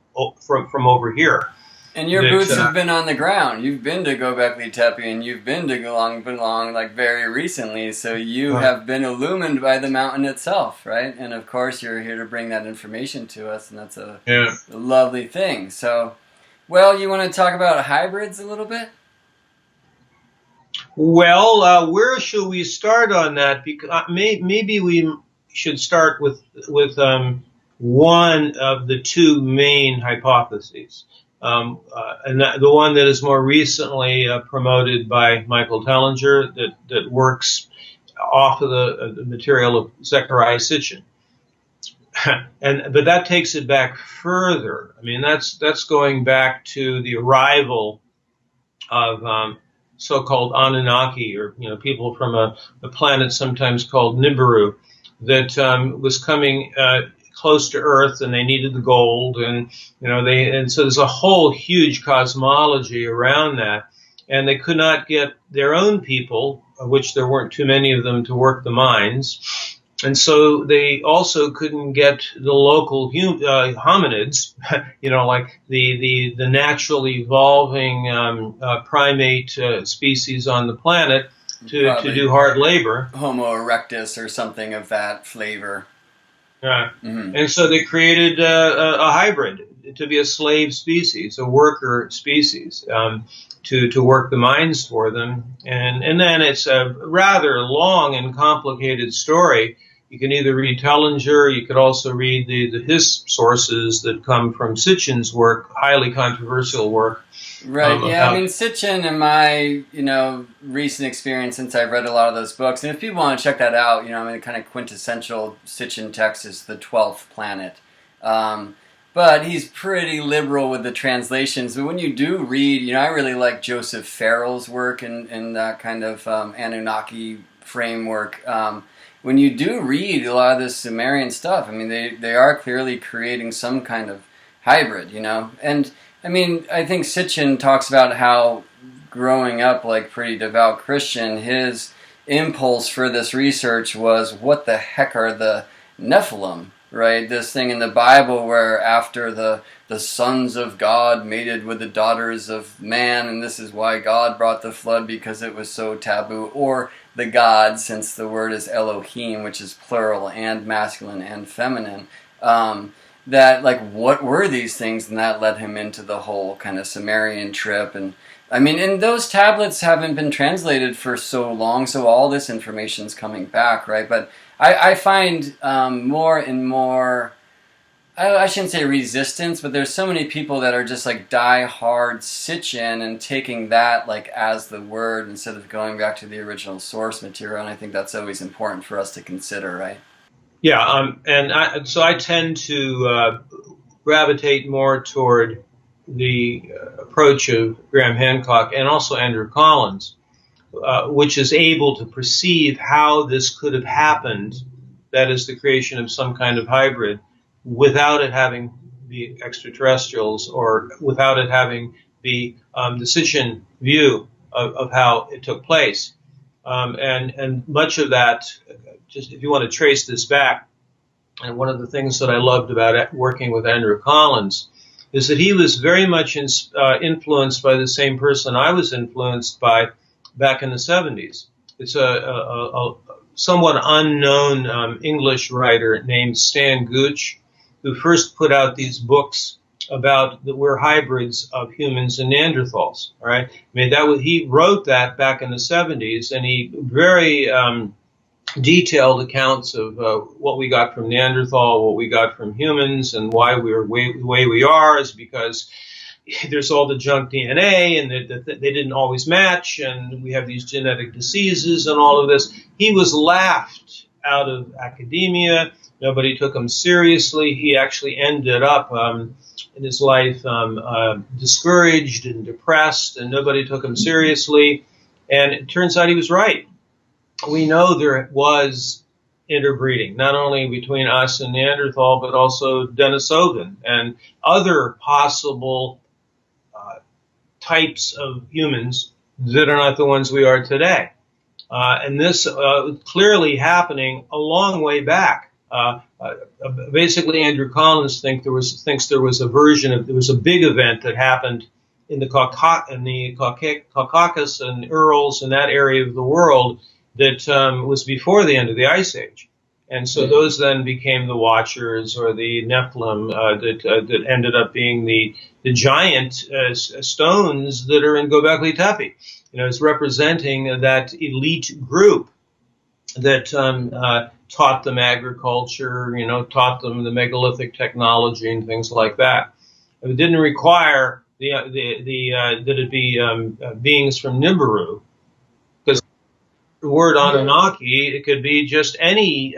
from over here. And your boots have been on the ground. You've been to Gobekli Tepi, and you've been to Ganung Padang very recently. So you have been illumined by the mountain itself, right? And of course, you're here to bring that information to us, and that's a lovely thing. So, well, you want to talk about hybrids a little bit? Well, where should we start on that? Because maybe we should start with one of the two main hypotheses. And the one that is more recently promoted by Michael Tellinger, that works off of the material of Zechariah Sitchin. But that takes it back further. I mean, that's going back to the arrival of so-called Anunnaki, or people from a planet sometimes called Nibiru, that was coming close to Earth, and they needed the gold, and so there's a whole huge cosmology around that, and they could not get their own people, of which there weren't too many of them, to work the mines. And so they also couldn't get the local hominids, like the naturally evolving primate species on the planet to do hard labor. Homo erectus or something of that flavor. Yeah. Mm-hmm. And so they created a hybrid to be a slave species, a worker species, to work the mines for them. And then it's a rather long and complicated story. You can either read Tellinger, you could also read his sources that come from Sitchin's work, highly controversial work. Right, yeah, I mean, Sitchin, in my, recent experience since I've read a lot of those books, and if people want to check that out, the kind of quintessential Sitchin text is The 12th Planet. But he's pretty liberal with the translations. But when you do read, I really like Joseph Farrell's work in that kind of Anunnaki framework. When you do read a lot of this Sumerian stuff, I mean, they are clearly creating some kind of hybrid, And, I mean, I think Sitchin talks about how growing up like pretty devout Christian, his impulse for this research was, what the heck are the Nephilim, right? This thing in the Bible where after the sons of God mated with the daughters of man, and this is why God brought the flood because it was so taboo, or the gods, since the word is Elohim, which is plural and masculine and feminine, that, like, what were these things? And that led him into the whole kind of Sumerian trip. And, I mean, and those tablets haven't been translated for so long, so all this information's coming back, right? But I find more and more, I shouldn't say resistance, but there's so many people that are just like die-hard Sitchin and taking that like as the word instead of going back to the original source material, and I think that's always important for us to consider, right? Yeah, so I tend to gravitate more toward the approach of Graham Hancock and also Andrew Collins, which is able to perceive how this could have happened, that is the creation of some kind of hybrid, without it having the extraterrestrials or without it having the Sitchin view of how it took place. And much of that, just if you want to trace this back, and one of the things that I loved about working with Andrew Collins is that he was very much influenced by the same person I was influenced by back in the 70s. It's a somewhat unknown English writer named Stan Gooch, who first put out these books about that we're hybrids of humans and Neanderthals. All right, I mean he wrote that back in the 70s, and he very detailed accounts of what we got from Neanderthal, what we got from humans, and why we're the way we are is because there's all the junk DNA, and they didn't always match, and we have these genetic diseases and all of this. He was laughed out of academia. Nobody took him seriously. He actually ended up in his life discouraged and depressed, and nobody took him seriously. And it turns out he was right. We know there was interbreeding, not only between us and Neanderthal, but also Denisovan and other possible types of humans that are not the ones we are today. And this clearly happening a long way back. Basically, Andrew Collins thinks there was a version of, there was a big event that happened in the Caucasus and Urals and that area of the world that was before the end of the Ice Age. And so those then became the Watchers or the Nephilim that ended up being the giant stones that are in Gobekli Tepi. It's representing that elite group that taught them agriculture, taught them the megalithic technology and things like that. It didn't require that it be beings from Nibiru, because the word Anunnaki, it could be just any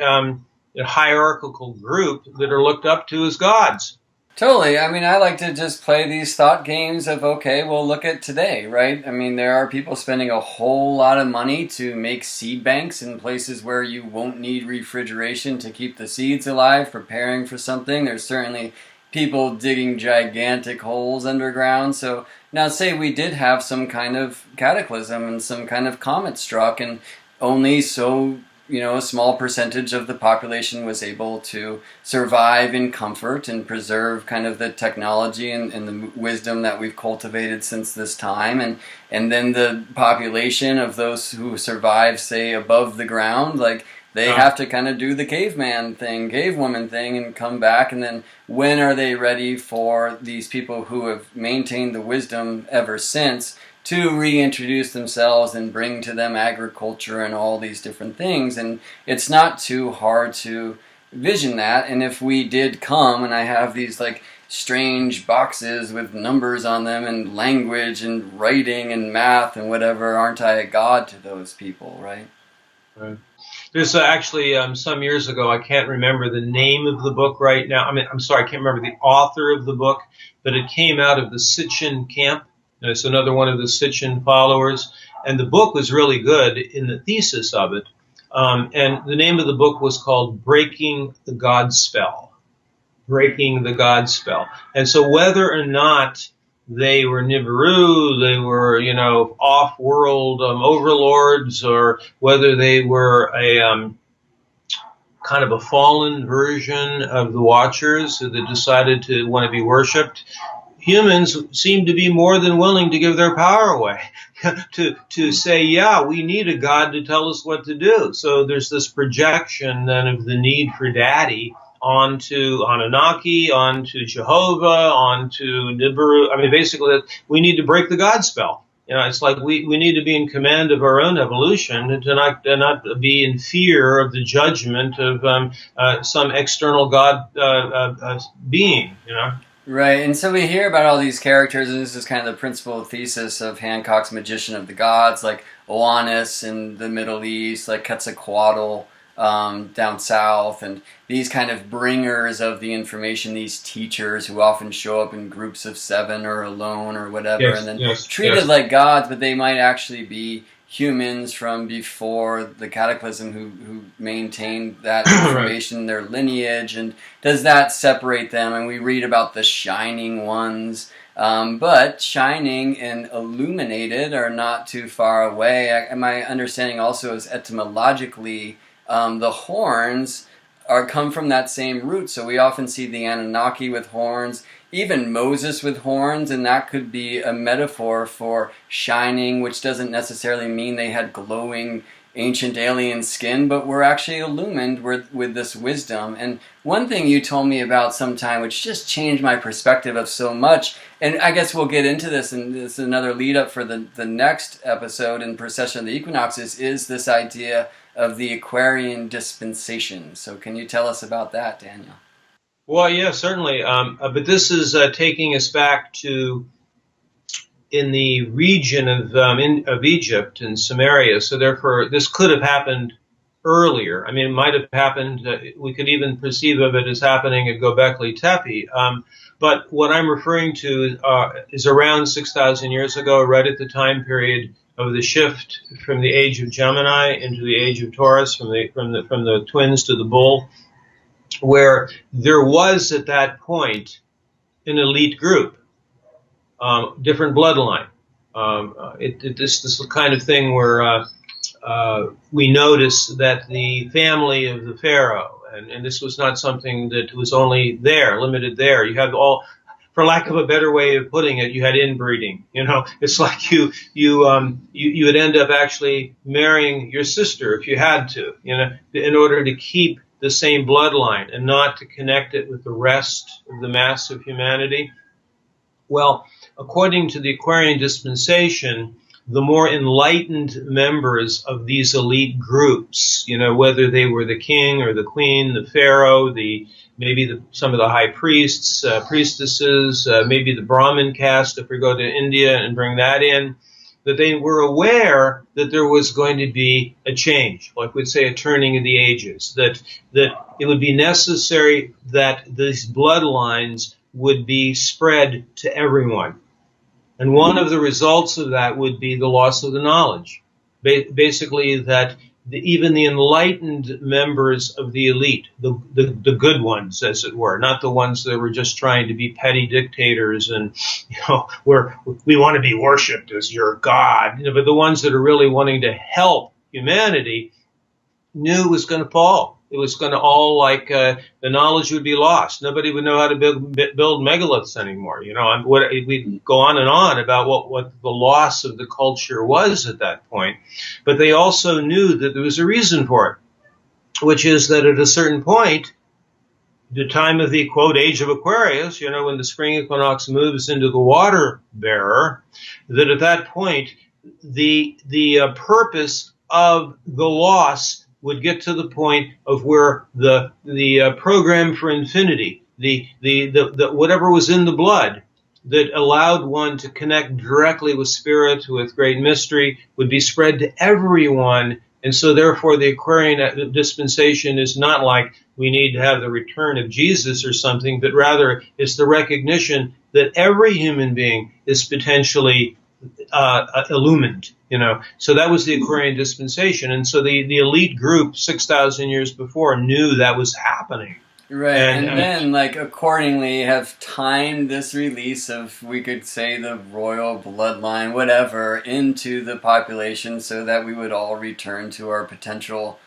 hierarchical group that are looked up to as gods. Totally. I mean, I like to just play these thought games of, okay, well, look at today, right? I mean, there are people spending a whole lot of money to make seed banks in places where you won't need refrigeration to keep the seeds alive, preparing for something. There's certainly people digging gigantic holes underground. So now say we did have some kind of cataclysm and some kind of comet struck, and only so a small percentage of the population was able to survive in comfort and preserve kind of the technology and the wisdom that we've cultivated since this time. And then the population of those who survive, say, above the ground, like, they have to kind of do the caveman thing, cavewoman thing, and come back. And then when are they ready for these people who have maintained the wisdom ever since to reintroduce themselves and bring to them agriculture and all these different things? And it's not too hard to vision that. And if we did come, and I have these like strange boxes with numbers on them and language and writing and math and whatever, aren't I a god to those people, right? Right. There's actually some years ago, I can't remember the name of the book right now. I mean, I'm sorry, I can't remember the author of the book, but it came out of the Sitchin camp. It's another one of the Sitchin followers. And the book was really good in the thesis of it. And the name of the book was called Breaking the God Spell. Breaking the God Spell. And so whether or not they were Nibiru, they were, off-world overlords, or whether they were a kind of a fallen version of the Watchers that decided to want to be worshipped, humans seem to be more than willing to give their power away, to say, yeah, we need a God to tell us what to do. So there's this projection then of the need for daddy onto Anunnaki, onto Jehovah, onto Nibiru. I mean, basically, we need to break the God spell. It's like we need to be in command of our own evolution and to not be in fear of the judgment of some external God being, Right, and so we hear about all these characters, and this is kind of the principal thesis of Hancock's Magician of the Gods, like Oannes in the Middle East, like Quetzalcoatl down south, and these kind of bringers of the information, these teachers who often show up in groups of 7 or alone or whatever, and then treated like gods, but they might actually be humans from before the cataclysm who maintained that information in their lineage. And does that separate them? And we read about the shining ones, but shining and illuminated are not too far away. My understanding also is etymologically the horns come from that same root. So we often see the Anunnaki with horns, even Moses with horns, and that could be a metaphor for shining, which doesn't necessarily mean they had glowing ancient alien skin, but were actually illumined with this wisdom. And one thing you told me about sometime, which just changed my perspective of so much, and I guess we'll get into this, and this is another lead up for the next episode in Precession of the Equinoxes, is this idea of the Aquarian dispensation. So can you tell us about that, Daniel? Well, yeah, certainly. But this is taking us back to in the region of Egypt and Sumeria. So therefore, this could have happened earlier. I mean, it might have happened. We could even perceive of it as happening at Gobekli Tepe. But what I'm referring to is around 6,000 years ago, right at the time period of the shift from the age of Gemini into the age of Taurus, from the twins to the bull, where there was at that point an elite group, different bloodline. This is the kind of thing where we notice that the family of the pharaoh, and this was not something that was only there, limited there. You had all, for lack of a better way of putting it, you had inbreeding. It's like you would end up actually marrying your sister if you had to, in order to keep the same bloodline and not to connect it with the rest of the mass of humanity. Well, according to the Aquarian dispensation, the more enlightened members of these elite groups, whether they were the king or the queen, the pharaoh, some of the high priests, priestesses, maybe the Brahmin caste, if we go to India and bring that in, that they were aware that there was going to be a change, like we'd say a turning of the ages, that it would be necessary that these bloodlines would be spread to everyone. And one of the results of that would be the loss of the knowledge. Basically, that even the enlightened members of the elite, the good ones, as it were, not the ones that were just trying to be petty dictators and, we want to be worshipped as your God, but the ones that are really wanting to help humanity, knew it was going to fall. It was going to all the knowledge would be lost. Nobody would know how to build megaliths anymore. We'd go on and on about what the loss of the culture was at that point. But they also knew that there was a reason for it, which is that at a certain point, the time of the, quote, age of Aquarius, when the spring equinox moves into the water bearer, that at that point, the purpose of the loss would get to the point of where the program for infinity, the whatever was in the blood that allowed one to connect directly with spirit, with great mystery, would be spread to everyone. And so therefore the Aquarian dispensation is not like we need to have the return of Jesus or something, but rather it's the recognition that every human being is potentially illumined, So that was the Aquarian dispensation. And so the elite group 6,000 years before knew that was happening. Right, and then, accordingly have timed this release of, we could say, the royal bloodline, whatever, into the population so that we would all return to our potential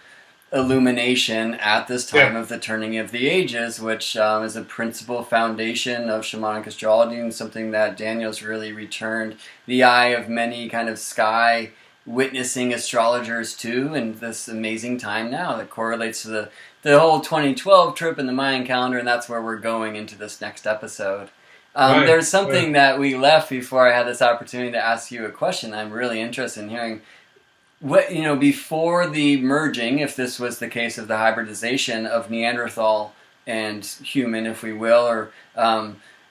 illumination at this time of the turning of the ages, which is a principal foundation of shamanic astrology and something that Daniel's really returned the eye of many kind of sky witnessing astrologers to in this amazing time now that correlates to the whole 2012 trip in the Mayan calendar, and that's where we're going into this next episode. There's something that we left before I had this opportunity to ask you a question I'm really interested in hearing. What, before the merging, if this was the case of the hybridization of Neanderthal and human, if we will, or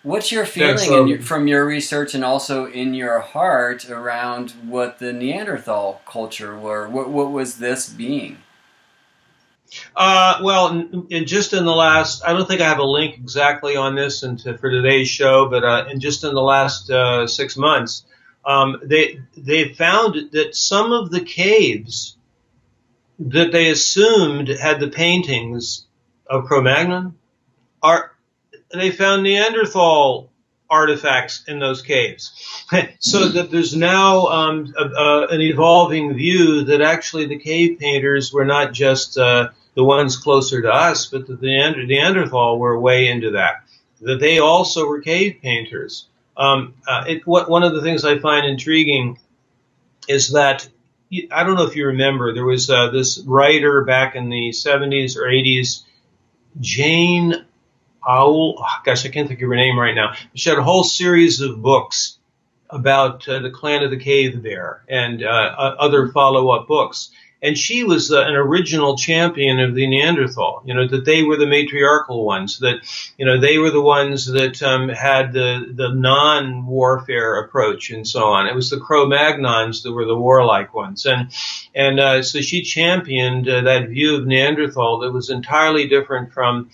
what's your feeling from your research and also in your heart around what the Neanderthal culture were? What was this being? Just in the last, I don't think I have a link exactly on this for today's show, but just in the last 6 months, they found that some of the caves that they assumed had the paintings of Cro-Magnon they found Neanderthal artifacts in those caves. So that there's now an evolving view that actually the cave painters were not just the ones closer to us, but that the Neanderthal were way into that they also were cave painters. One of the things I find intriguing is that, I don't know if you remember, there was this writer back in the 70s or 80s, Jane Owl, I can't think of her name right now. She had a whole series of books about the clan of the cave bear and other follow-up books. And she was an original champion of the Neanderthal, that they were the matriarchal ones, that, they were the ones that had the non-warfare approach and so on. It was the Cro-Magnons that were the warlike ones. And so she championed that view of Neanderthal that was entirely different from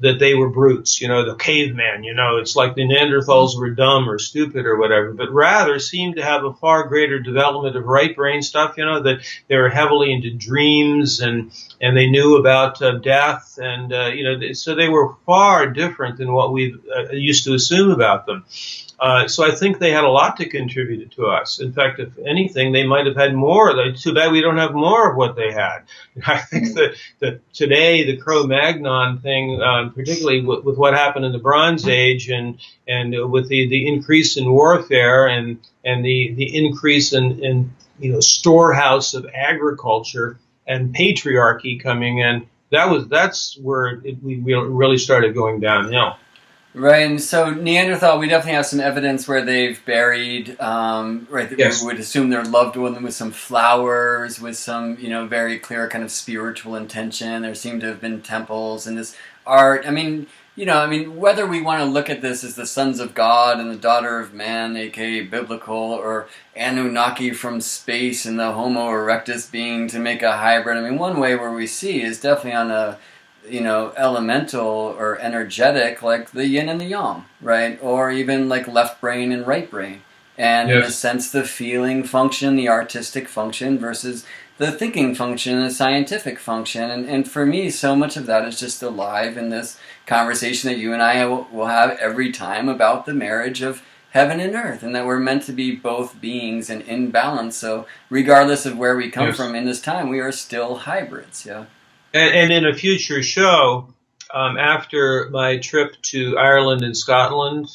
that they were brutes, the caveman, it's like the Neanderthals were dumb or stupid or whatever, but rather seemed to have a far greater development of right brain stuff, that they were heavily into dreams and they knew about death and, so they were far different than what we used to assume about them. So I think they had a lot to contribute to us. In fact, if anything, they might have had more. Too bad we don't have more of what they had. I think that today the Cro-Magnon thing, particularly with what happened in the Bronze Age and with the increase in warfare and the increase in storehouse of agriculture and patriarchy coming in, that's where we really started going downhill. Right, and so Neanderthal, we definitely have some evidence where they've buried, we would assume their loved one with some flowers, with some, very clear kind of spiritual intention. There seem to have been temples and this art. Whether we want to look at this as the sons of God and the daughter of man, aka biblical, or Anunnaki from space and the Homo erectus being to make a hybrid. One way where we see is definitely on a elemental or energetic, like the yin and the yang, right? Or even like left brain and right brain. And in a sense, the feeling function, the artistic function versus the thinking function, the scientific function. And for me, so much of that is just alive in this conversation that you and I will have every time about the marriage of heaven and earth, and that we're meant to be both beings and in balance. So regardless of where we come from in this time, we are still hybrids. Yeah. And in a future show, after my trip to Ireland and Scotland,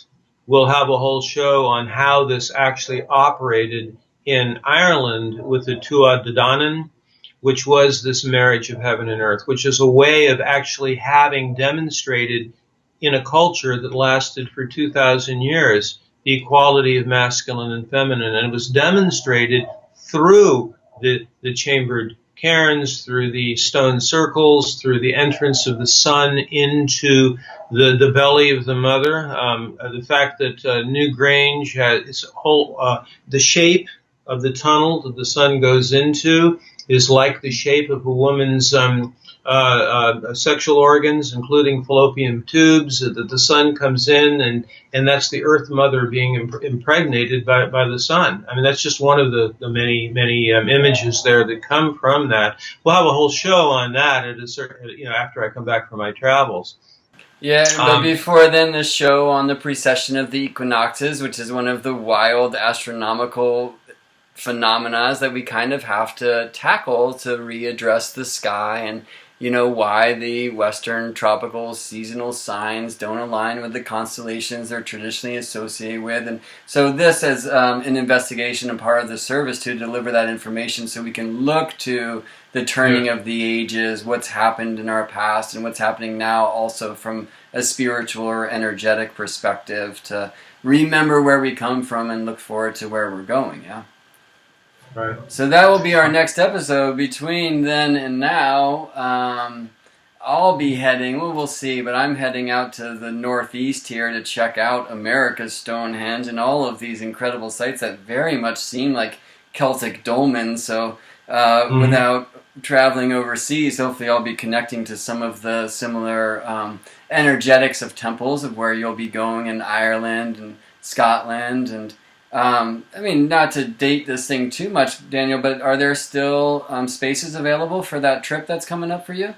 we'll have a whole show on how this actually operated in Ireland with the Tuatha De Danann, which was this marriage of heaven and earth, which is a way of actually having demonstrated in a culture that lasted for 2,000 years the equality of masculine and feminine. And it was demonstrated through the chambered cairns, through the stone circles, through the entrance of the sun into the belly of the mother. The fact that Newgrange has its whole, the shape of the tunnel that the sun goes into is like the shape of a woman's sexual organs, including fallopian tubes, that the sun comes in, and that's the Earth Mother being impregnated by the sun. I mean, that's just one of the many images there that come from that. We'll have a whole show on that at a certain, after I come back from my travels. Yeah, but before then, the show on the precession of the equinoxes, which is one of the wild astronomical phenomena that we kind of have to tackle to readdress the sky, and why the Western tropical seasonal signs don't align with the constellations they're traditionally associated with. And so this is an investigation and part of the service to deliver that information so we can look to the turning of the ages, what's happened in our past and what's happening now, also from a spiritual or energetic perspective, to remember where we come from and look forward to where we're going. Yeah. Right. So that will be our next episode. Between then and now, I'll be heading, we'll see, but I'm heading out to the northeast here to check out America's Stonehenge and all of these incredible sites that very much seem like Celtic dolmens. So without traveling overseas, hopefully I'll be connecting to some of the similar energetics of temples of where you'll be going in Ireland and Scotland. And not to date this thing too much, Daniel, but are there still spaces available for that trip that's coming up for you?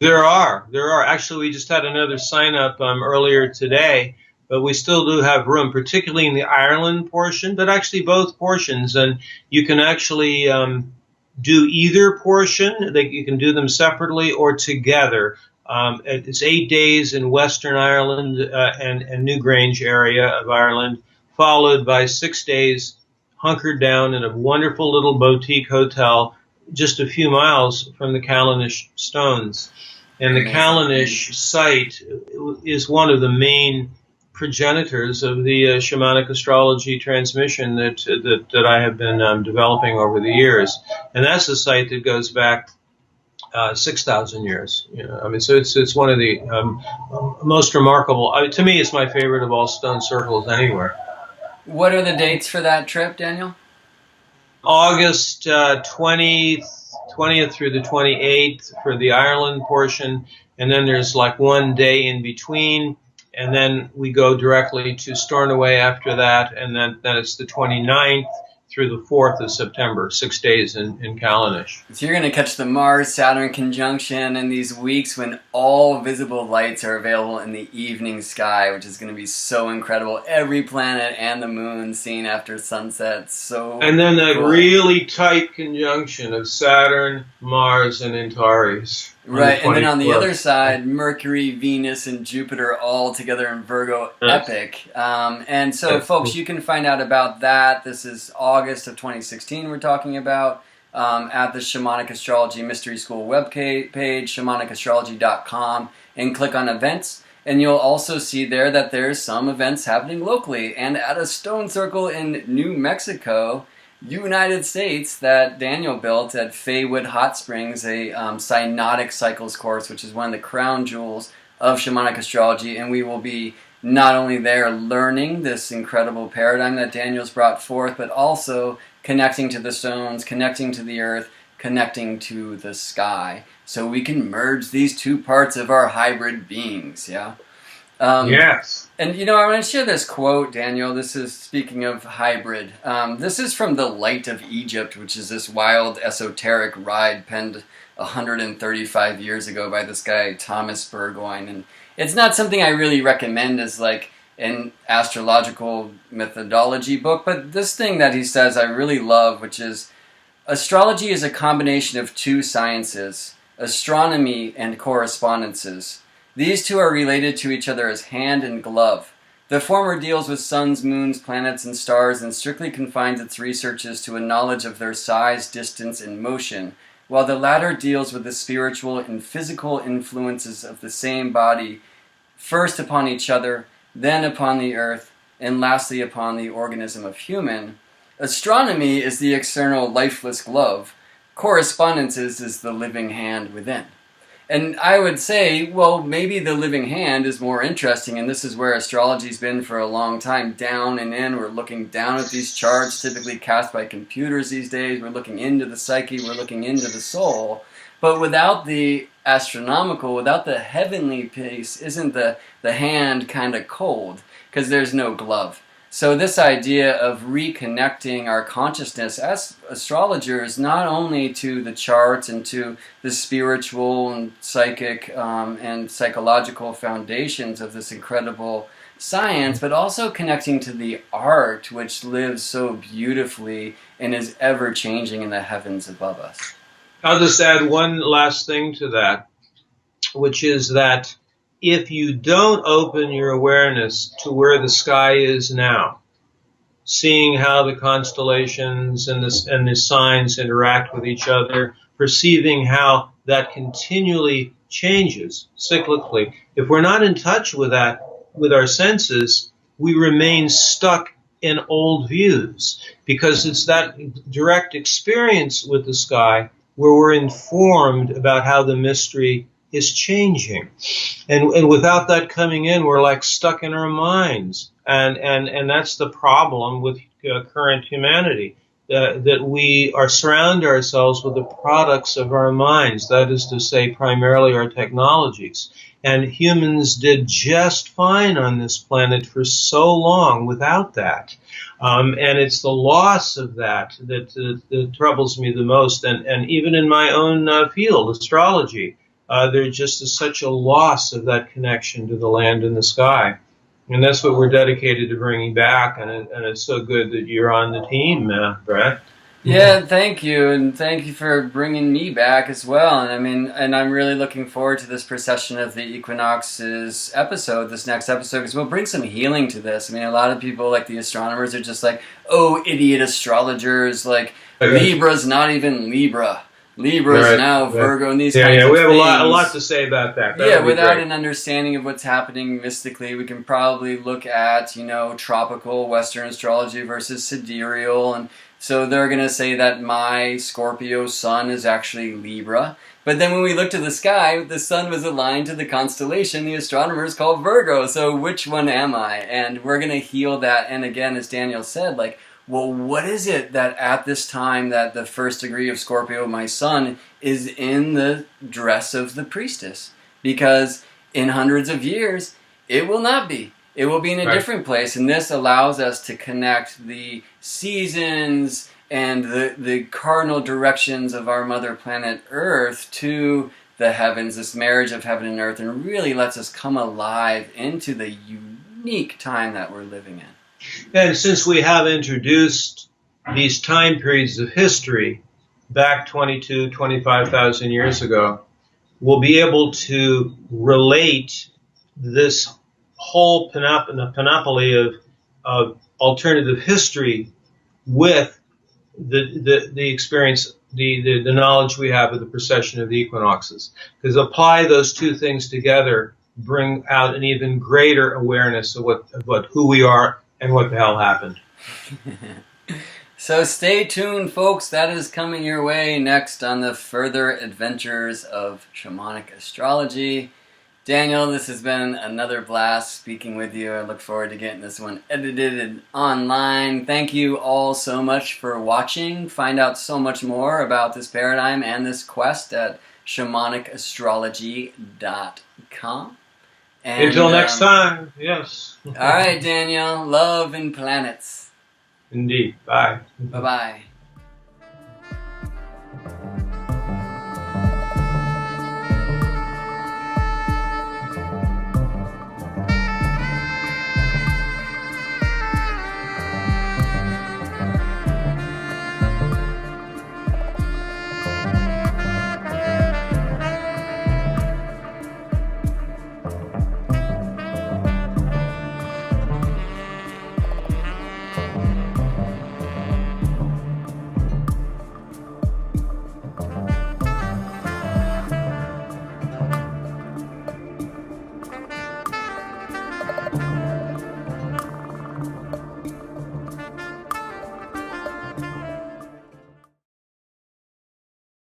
There are. Actually, we just had another sign up earlier today, but we still do have room, particularly in the Ireland portion, but actually both portions. And you can actually do either portion. You can do them separately or together. It's 8 days in Western Ireland and Newgrange area of Ireland, followed by 6 days hunkered down in a wonderful little boutique hotel just a few miles from the Callanish Stones. And the Callanish site is one of the main progenitors of the Shamanic Astrology transmission that I have been developing over the years. And that's a site that goes back 6,000 years. So it's one of the most remarkable. To me, it's my favorite of all stone circles anywhere. What are the dates for that trip, Daniel? August 20th through the 28th for the Ireland portion, and then there's like 1 day in between, and then we go directly to Stornoway after that, and then it's the 29th through the 4th of September, 6 days in Callanish. So you're going to catch the Mars-Saturn conjunction in these weeks when all visible lights are available in the evening sky, which is going to be so incredible. Every planet and the moon seen after sunset. And then that really tight conjunction of Saturn, Mars, and Antares. Right, and then on the other side, Mercury, Venus, and Jupiter all together in Virgo. Yes. Epic. And so, folks, you can find out about that. This is August of 2016 we're talking about at the Shamanic Astrology Mystery School webpage, shamanicastrology.com, and click on events. And you'll also see there that there's some events happening locally and at a stone circle in New Mexico, United States, that Daniel built at Faywood Hot Springs, a Synodic Cycles course, which is one of the crown jewels of Shamanic Astrology. And we will be not only there learning this incredible paradigm that Daniel's brought forth, but also connecting to the stones, connecting to the earth, connecting to the sky. So we can merge these two parts of our hybrid beings, yeah? Yes. And, I want to share this quote, Daniel. This is, speaking of hybrid, this is from The Light of Egypt, which is this wild, esoteric ride penned 135 years ago by this guy, Thomas Burgoyne. And it's not something I really recommend as, an astrological methodology book. But this thing that he says I really love, which is, astrology is a combination of two sciences, astronomy and correspondences. These two are related to each other as hand and glove. The former deals with suns, moons, planets, and stars and strictly confines its researches to a knowledge of their size, distance, and motion, while the latter deals with the spiritual and physical influences of the same body, first upon each other, then upon the earth, and lastly upon the organism of human. Astronomy is the external lifeless glove. Correspondences is the living hand within. And I would say, well, maybe the living hand is more interesting, and this is where astrology's been for a long time, down and in. We're looking down at these charts, typically cast by computers these days. We're looking into the psyche, we're looking into the soul. But without the astronomical, without the heavenly piece, isn't the hand kind of cold? Because there's no glove. So this idea of reconnecting our consciousness as astrologers, not only to the charts and to the spiritual and psychic and psychological foundations of this incredible science, but also connecting to the art which lives so beautifully and is ever changing in the heavens above us. I'll just add one last thing to that, which is that if you don't open your awareness to where the sky is now, seeing how the constellations and the signs interact with each other, perceiving how that continually changes cyclically, if we're not in touch with that, with our senses, we remain stuck in old views, because it's that direct experience with the sky where we're informed about how the mystery is changing. And without that coming in, we're like stuck in our minds. And that's the problem with current humanity, that we are surround ourselves with the products of our minds, that is to say, primarily our technologies. And humans did just fine on this planet for so long without that. And it's the loss of that troubles me the most. And even in my own field, astrology, there just is such a loss of that connection to the land and the sky. And that's what we're dedicated to bringing back. And it's so good that you're on the team, Brett. Yeah, thank you. And thank you for bringing me back as well. And I mean, and I'm really looking forward to this procession of the equinoxes episode, this next episode, because we'll bring some healing to this. I mean, a lot of people, like the astronomers, are just like, oh, idiot astrologers, like Libra's not even Libra. Libra is now Virgo, and these kinds of things. Yeah, we have a lot to say about that. Without an understanding of what's happening mystically, we can probably look at, tropical Western astrology versus sidereal, and so they're going to say that my Scorpio sun is actually Libra. But then when we look to the sky, the sun was aligned to the constellation the astronomers call Virgo. So which one am I? And we're going to heal that. And again, as Daniel said, well, what is it that at this time that the first degree of Scorpio, my sun, is in the dress of the priestess? Because in hundreds of years, it will not be. It will be in a different place. And this allows us to connect the seasons and the cardinal directions of our mother planet Earth to the heavens, this marriage of heaven and earth, and really lets us come alive into the unique time that we're living in. And since we have introduced these time periods of history back 25,000 years ago, we'll be able to relate this whole panoply of alternative history with the experience, the knowledge we have of the precession of the equinoxes. Because apply those two things together, bring out an even greater awareness of who we are and what the hell happened. So stay tuned, folks. That is coming your way next on the further adventures of shamanic astrology. Daniel, this has been another blast speaking with you. I look forward to getting this one edited and online. Thank you all so much for watching. Find out so much more about this paradigm and this quest at shamanicastrology.com. And, until next time, yes. All right, Daniel. Love and planets. Indeed. Bye. Bye-bye.